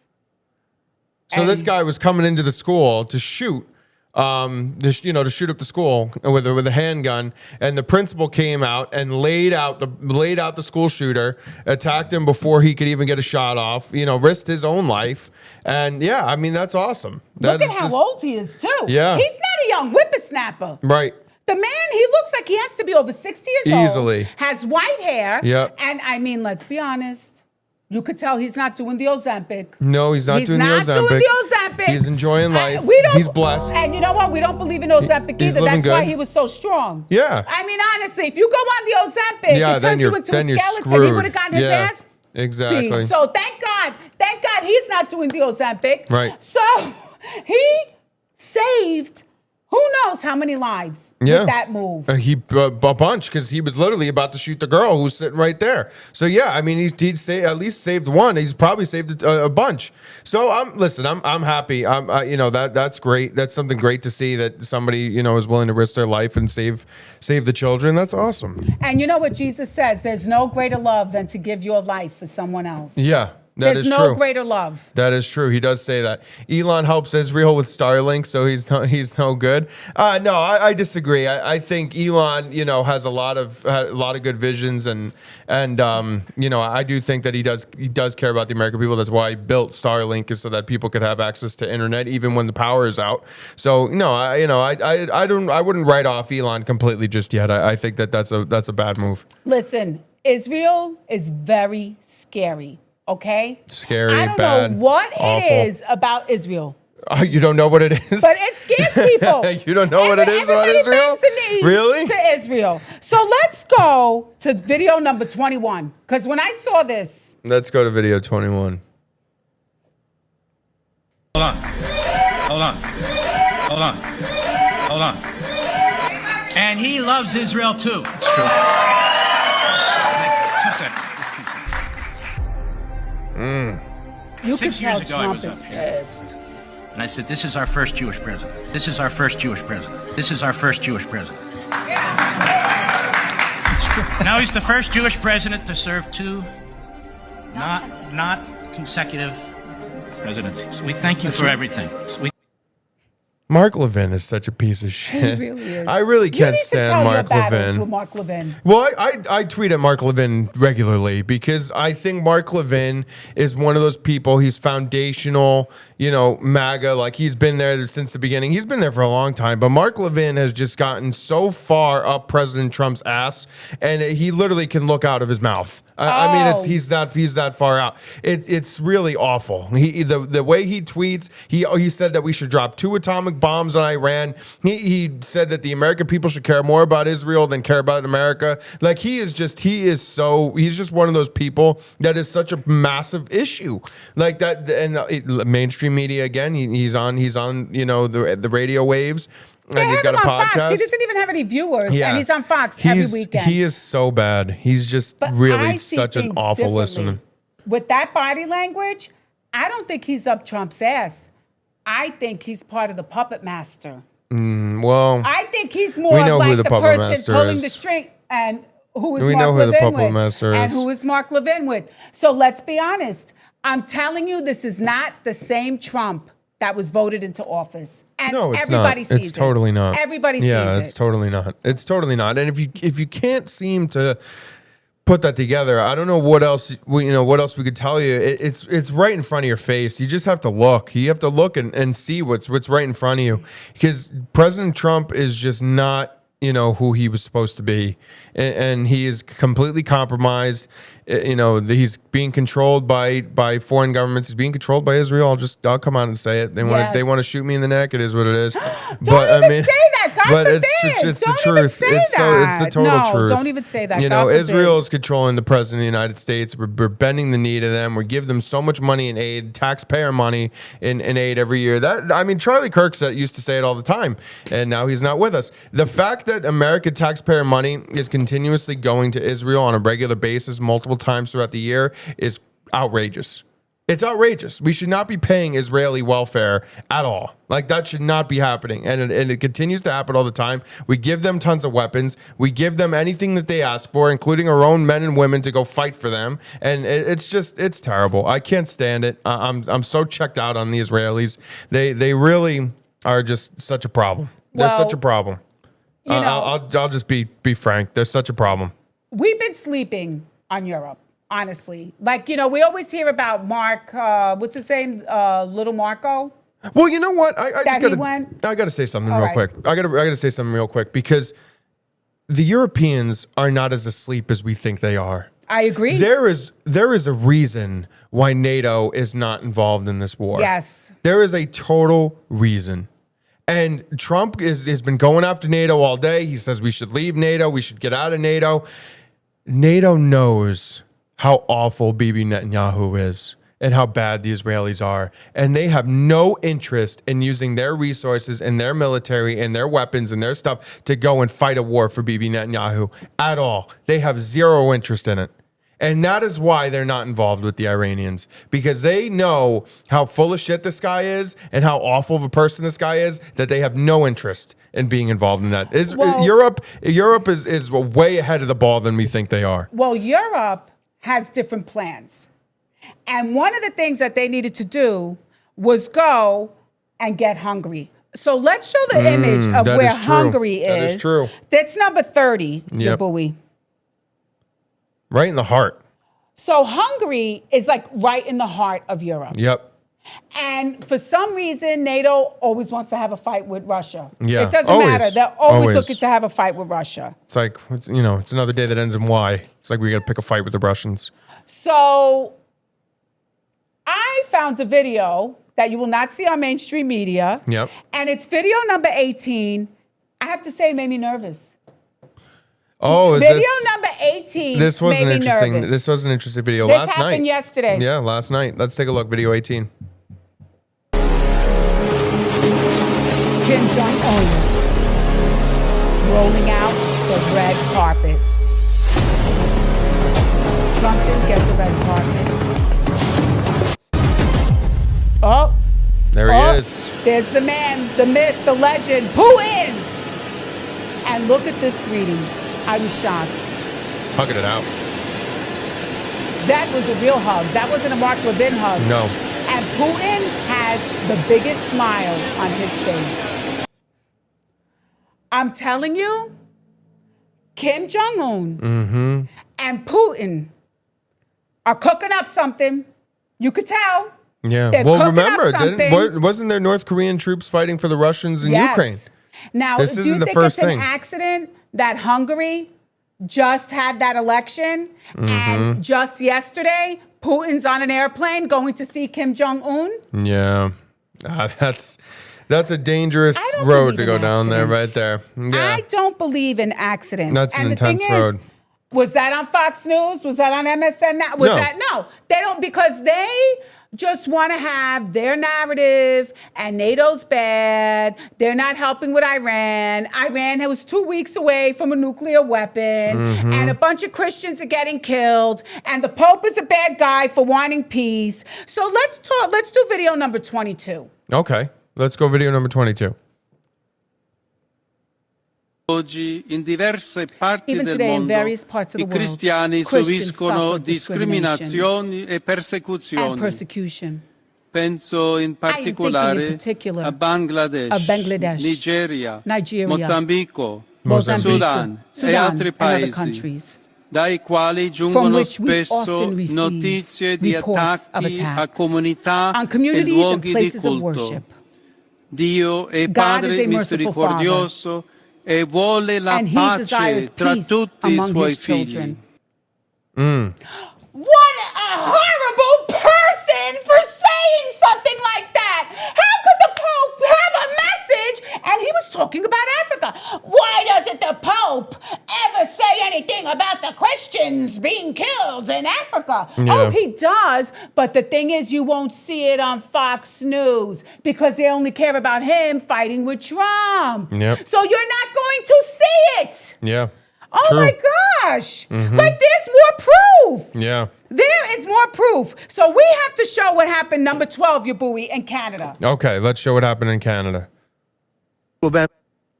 So this guy was coming into the school to shoot, to shoot up the school with a handgun, and the principal came out and laid out the school shooter, attacked him before he could even get a shot off. Risked his own life, and yeah, I mean that's awesome. Look at how old he is too. Yeah, he's not a young whippersnapper. Right. The man, he looks like he has to be over 60 years old. Easily. Has white hair. Yep. And I mean, let's be honest. You could tell he's not doing the Ozempic. No, he's not doing the Ozempic. He's enjoying life. He's blessed. And you know what? We don't believe in Ozempic either. That's why he was so strong. Yeah. I mean, honestly, if you go on the Ozempic, it turns you into a skeleton. He would have gotten his ass exactly beat. So thank God he's not doing the Ozempic. Right. So he saved who knows how many lives with that move. A bunch, because he was literally about to shoot the girl who's sitting right there. So yeah, I mean, he'd say at least saved one. He's probably saved a bunch. So I'm happy. That's great. That's something great to see, that somebody is willing to risk their life and save the children. That's awesome. And you know what Jesus says? There's no greater love than to give your life for someone else. Yeah. There's no greater love. That is true. He does say that. Elon helps Israel with Starlink, so he's no good. No, I disagree. I think Elon, has a lot of good visions, and I do think that he does care about the American people. That's why he built Starlink, is so that people could have access to internet even when the power is out. So no, I wouldn't write off Elon completely just yet. I think that's a bad move. Listen, Israel is very scary. Okay? Scary, I don't bad, know what awful. It is about Israel. You don't know what it is? But it scares people. You don't know what it is about Israel? Really? To Israel. So let's go to video number 21. Because when I saw this... Let's go to video 21. Hold on. And he loves Israel too. It's true. 2 seconds. You can tell Trump is pissed. And I said, this is our first Jewish president. This is our first Jewish president. This is our first Jewish president. Now he's the first Jewish president to serve two not consecutive presidencies. We thank you for everything. Mark Levin is such a piece of shit. He really is. I really can't stand Mark Levin. With Mark Levin. Well, I tweet at Mark Levin regularly because I think Mark Levin is one of those people. He's foundational, MAGA. Like, he's been there since the beginning. He's been there for a long time. But Mark Levin has just gotten so far up President Trump's ass, and he literally can look out of his mouth. I mean, he's that far out. It's really awful. The way he tweets, he said that we should drop 2 atomic bombs on Iran. He said that the American people should care more about Israel than care about America. Like, he's just one of those people that is such a massive issue like that. And mainstream media, again, he's on the radio waves. And he's got a podcast. Fox. He doesn't even have any viewers, and he's on Fox every weekend. He is so bad. He's just really such an awful listener. With that body language, I don't think he's up Trump's ass. I think he's part of the puppet master. Well, I think he's more like the person pulling the string, and who is Mark Levin with, and who is Mark Levin with. So let's be honest. I'm telling you, this is not the same Trump that was voted into office. And no, it's everybody not. Sees it's totally not. Everybody sees it. Yeah, it's totally not. It's totally not. And if you can't seem to put that together, I don't know what else we could tell you. It's right in front of your face. You just have to look. You have to look and see what's right in front of you, because President Trump is just not who he was supposed to be, and he is completely compromised. He's being controlled by foreign governments. He's being controlled by Israel. I'll come out and say it. They want to shoot me in the neck. It is what it is. Say that. God forbid. It's the truth. It's the total truth. Don't even say that. Israel is controlling the president of the United States. We're bending the knee to them. We give them so much money in aid, taxpayer money in aid every year. Charlie Kirk used to say it all the time, and now he's not with us. The fact that American taxpayer money is continuously going to Israel on a regular basis, multiple times throughout the year, is outrageous. It's outrageous. We should not be paying Israeli welfare at all. Like, that should not be happening. And it continues to happen all the time. We give them tons of weapons. We give them anything that they ask for, including our own men and women to go fight for them. And it's terrible. I can't stand it. I'm so checked out on the Israelis. They really are just such a problem. They're such a problem. I'll just be frank. They're such a problem. We've been sleeping on Europe. Honestly, we always hear about Mark, what's his name? Little Marco. Well, you know what? I got to say something real quick. I got to say something real quick, because the Europeans are not as asleep as we think they are. I agree. There is a reason why NATO is not involved in this war. Yes. There is a total reason. And Trump has been going after NATO all day. He says we should leave NATO. We should get out of NATO. NATO knows how awful Bibi Netanyahu is and how bad the Israelis are. And they have no interest in using their resources and their military and their weapons and their stuff to go and fight a war for Bibi Netanyahu at all. They have zero interest in it. And that is why they're not involved with the Iranians, because they know how full of shit this guy is and how awful of a person this guy is, that they have no interest in being involved in that. Europe is way ahead of the ball than we think they are. Well, Europe has different plans. And one of the things that they needed to do was go and get Hungary. So let's show the image of where Hungary is. That is true. That's number 30, yep. Bowie. Right in the heart. So Hungary is right in the heart of Europe. Yep. And for some reason, NATO always wants to have a fight with Russia. Yeah, it doesn't matter. They're always looking to have a fight with Russia. It's like, it's another day that ends in Y. It's like we got to pick a fight with the Russians. So I found a video that you will not see on mainstream media. Yep. And it's video number 18. I have to say, it made me nervous. Oh, video number 18. This was an interesting. Nervous. This was an interesting video. This last night. happened yesterday. Yeah, last night. Let's take a look. Video 18. Kim Jong-un rolling out the red carpet. Trump didn't get the red carpet. Oh. There he is. There's the man, the myth, the legend, Putin And look at this greeting. I was shocked. Hugging it out. That was a real hug. That wasn't a Mark Levin hug. No. And Putin has the biggest smile on his face. I'm telling you, Kim Jong-un and Putin are cooking up something. You could tell. Yeah. They're well, cooking remember, up something. wasn't there North Korean troops fighting for the Russians in Ukraine? Now, this do isn't you the think first it's thing. an accident that Hungary just had that election and just yesterday Putin's on an airplane going to see Kim Jong-un? Yeah. That's a dangerous road to go down there right there. Yeah. I don't believe in accidents. That's an and intense the thing road. Is, was that on Fox News? Was that on MSN? No, they don't, because they just want to have their narrative and NATO's bad. They're not helping with Iran. Iran was 2 weeks away from a nuclear weapon and a bunch of Christians are getting killed and the Pope is a bad guy for wanting peace. So let's do video number 22. Okay, let's go video number 22. Oggi in diverse parti Even del today, in mondo various parts of i the world, cristiani Christians subiscono suffer discriminazioni e and persecuzioni. persecution. Penso in particolare particular a Bangladesh, Nigeria, Mozambico, Mozambique, Sudan e altri and other paesi, countries, dai quali from giungono which we spesso often receive notizie di reports of attacchi a attacks comunità on e communities and luoghi di places of culto. worship. Dio è God Padre is a merciful misericordioso e vuole la and he pace desires tra peace tutti i among suoi his children. figli. What a horrible person for saying something like that. How could the Pope have a message? And he was talking about Africa. Why doesn't the Pope ever say anything about the Christians being killed in Africa? Yeah. Oh, he does. But the thing is, you won't see it on Fox News because they only care about him fighting with Trump. Yep. So you're not going to see it. Yeah. Oh True. my gosh. Like there's more proof. Yeah. There is more proof. So we have to show what happened, number 12, Yabui, in Canada. Okay, let's show what happened in Canada. Well, that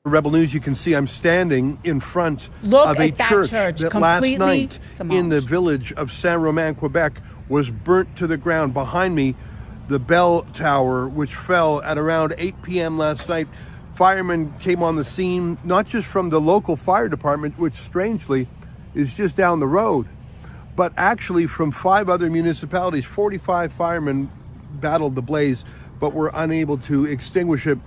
Rebel News, you can see I'm standing in front Look of a at that church church, that last completely night in the demolished. village of Saint-Romain, Quebec, was burnt to the ground. Behind me, the bell tower, which fell at around 8 p.m. last night. Firemen came on the scene, not just from the local fire department, which strangely is just down the road, but actually from 5 other municipalities. 45 firemen battled the blaze, but were unable to extinguish it.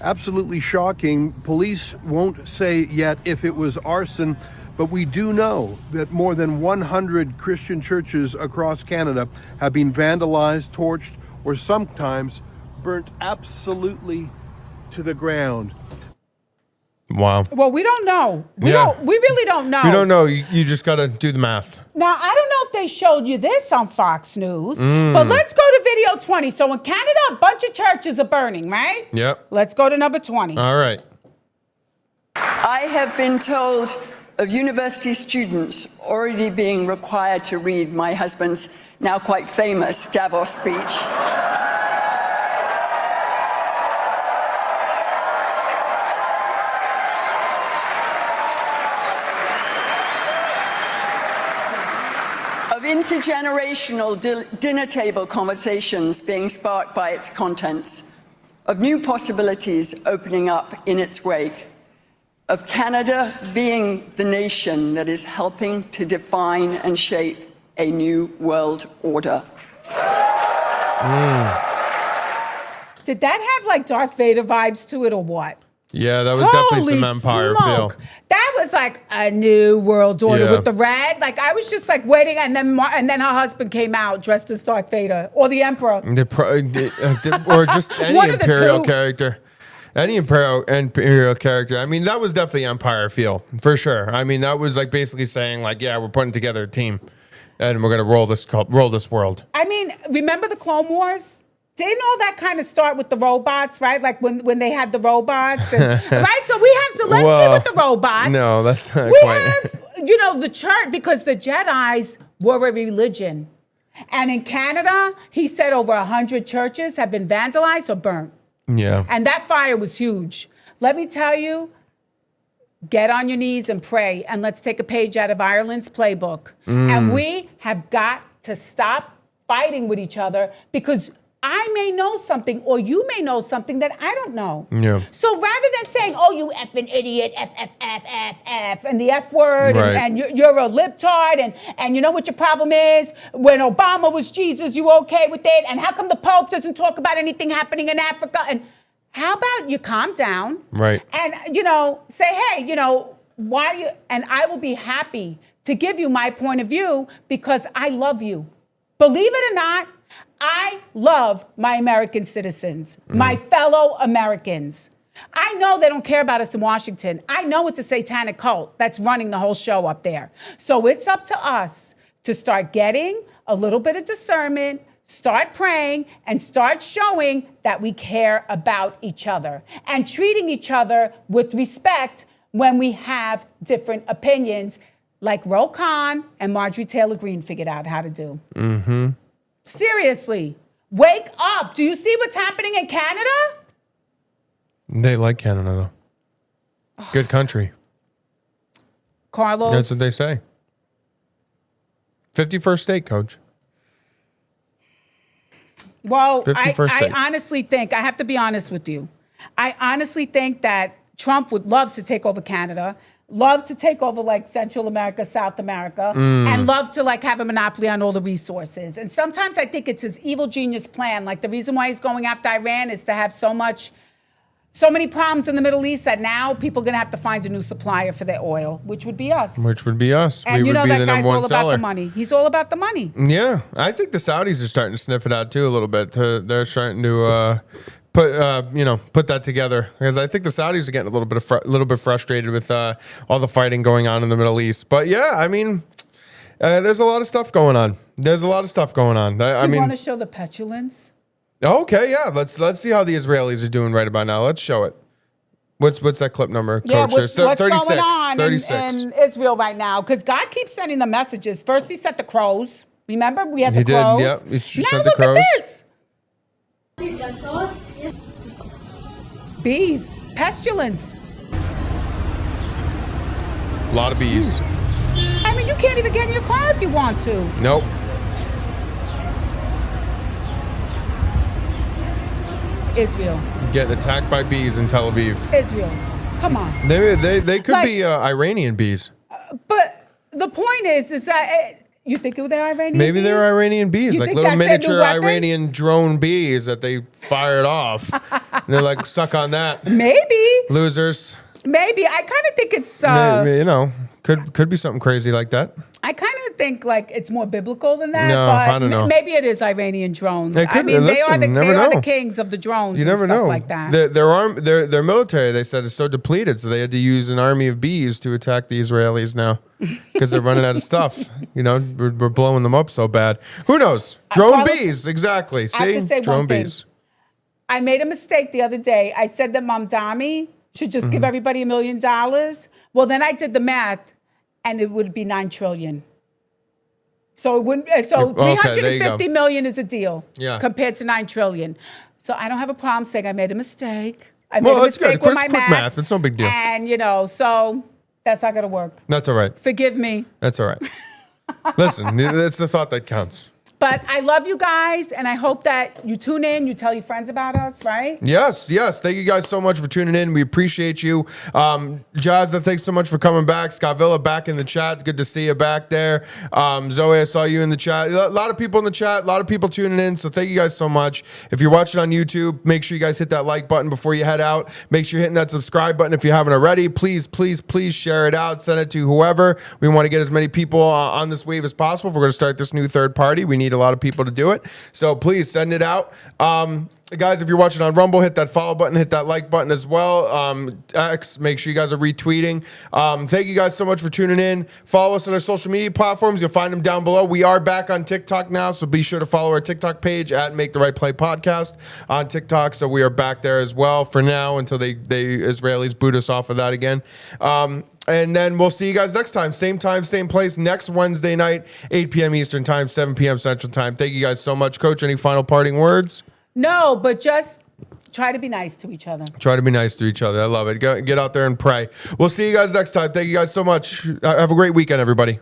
Absolutely shocking. Police won't say yet if it was arson, but we do know that more than 100 Christian churches across Canada have been vandalized, torched, or sometimes burnt absolutely to the ground. Wow. Well, we don't know. We really don't know. You don't know. You just got to do the math. Now, I don't know if they showed you this on Fox News, but let's go to video 20. So in Canada, a bunch of churches are burning, right? Yep. Let's go to number 20. All right. I have been told of university students already being required to read my husband's now quite famous Davos speech. Of intergenerational dinner table conversations being sparked by its contents, of new possibilities opening up in its wake, of Canada being the nation that is helping to define and shape a new world order. Did that have like Darth Vader vibes to it or what? Yeah, that was definitely some Empire feel. That was like a new world order Yeah. with the red. Like I was just like waiting, and then her husband came out dressed as Darth Vader or the Emperor. Or just any One of the Imperial two. character. Any Imperial character. I mean, that was definitely Empire feel, for sure. I mean, that was like basically saying like, yeah, we're putting together a team and we're going to roll this world. I mean, remember the Clone Wars? Didn't all that kind of start with the robots, right? Like when they had the robots, right? So we have to let's get with the robots. No, that's not we quite. have, the church, because the Jedis were a religion, and in Canada, he said over 100 churches have been vandalized or burnt. Yeah. And that fire was huge. Let me tell you, get on your knees and pray, and let's take a page out of Ireland's playbook. And we have got to stop fighting with each other, because I may know something, or you may know something that I don't know. Yeah. So rather than saying, oh, you effing idiot, F, and the F word, Right. and you're a libtard, and you know what your problem is? When Obama was Jesus, you okay with it? And how come the Pope doesn't talk about anything happening in Africa? And how about you calm down? Right. And, say, hey, why you, and I will be happy to give you my point of view, because I love you. Believe it or not, I love my American citizens, my fellow Americans. I know they don't care about us in Washington. I know it's a satanic cult that's running the whole show up there. So it's up to us to start getting a little bit of discernment, start praying, and start showing that we care about each other and treating each other with respect when we have different opinions, like Ro Khan and Marjorie Taylor Greene figured out how to do. Mm-hmm. Seriously, wake up. Do you see what's happening in Canada? They like Canada, though. Good country. Carlos. That's what they say. 51st state, Coach. Well, 51st I state. honestly think, I have to be honest with you, I honestly think that Trump would love to take over Canada, love to take over like Central America, South America, and love to like have a monopoly on all the resources. And sometimes I think it's his evil genius plan. Like the reason why he's going after Iran is to have so many problems in the Middle East that now people are going to have to find a new supplier for their oil, which would be us. Which would be us. And we would be that the guy's number one all seller. about the money. He's all about the money. Yeah, I think the Saudis are starting to sniff it out too a little bit. They're starting to put that together, because I think the Saudis are getting a little bit frustrated with all the fighting going on in the Middle East. But yeah, I mean, there's a lot of stuff going on. You want to show the petulance? Okay, yeah. Let's see how the Israelis are doing right about now. Let's show it. What's that clip number, Coach? What's 36. going on 36. in Israel right now? Because God keeps sending the messages. First, he sent the crows. Remember, we had the crows. Yep. He Now sent look the crows. at this. Bees, pestilence. A lot of bees. I mean, you can't even get in your car if you want to. Nope. Israel. Getting attacked by bees in Tel Aviv. Israel. Come on. They could be Iranian bees. But the point is that you think they're Iranian Maybe bees? they're Iranian bees, You like think little that's their new miniature weapon? Iranian drone bees that they fired off. And they're like, suck on that. Maybe. Losers. Maybe. I kind of think it's... Could be something crazy like that. I kind of think like it's more biblical than that. No, but I don't know. Maybe it is Iranian drones. It could I mean, be. they are Listen, the never know. kings of the drones. You never and stuff know. like that. Their military, they said, is so depleted, so they had to use an army of bees to attack the Israelis now because they're running out of stuff. We're blowing them up so bad. Who knows? Drone bees, exactly. I have See, to say drone one thing. bees. I made a mistake the other day. I said that Mamdani should just give everybody $1 million. Well, then I did the math, and it would be $9 trillion. So it wouldn't. So Okay, there you go. 350 million is a deal. Yeah. Compared to $9 trillion. So I don't have a problem saying I made a mistake. I made Well, a that's mistake good. with my Quick math. It's no big deal. And so that's not gonna work. That's all right. Forgive me. That's all right. Listen, it's the thought that counts. But I love you guys, and I hope that you tune in, you tell your friends about us, right? Yes. Thank you guys so much for tuning in. We appreciate you. Jazza, thanks so much for coming back. Scott Villa back in the chat. Good to see you back there. Zoe, I saw you in the chat. A lot of people in the chat, a lot of people tuning in. So thank you guys so much. If you're watching on YouTube, make sure you guys hit that like button before you head out. Make sure you're hitting that subscribe button if you haven't already. Please share it out. Send it to whoever. We want to get as many people on this wave as possible. If we're going to start this new third party, we need a lot of people to do it. So please send it out. Guys, if you're watching on Rumble, hit that follow button, hit that like button as well. X, make sure you guys are retweeting. Thank you guys so much for tuning in. Follow us on our social media platforms. You'll find them down below. We are back on TikTok now, so be sure to follow our TikTok page at Make the Right Play Podcast on TikTok. So we are back there as well for now until they Israelis boot us off of that again. And then we'll see you guys next time, same place, next Wednesday night, 8 p.m. Eastern Time, 7 p.m. Central Time. Thank you guys so much. Coach, any final parting words? No, but just Try to be nice to each other. Try to be nice to each other. I love it. Get out there and pray. We'll see you guys next time. Thank you guys so much. Have a great weekend, everybody.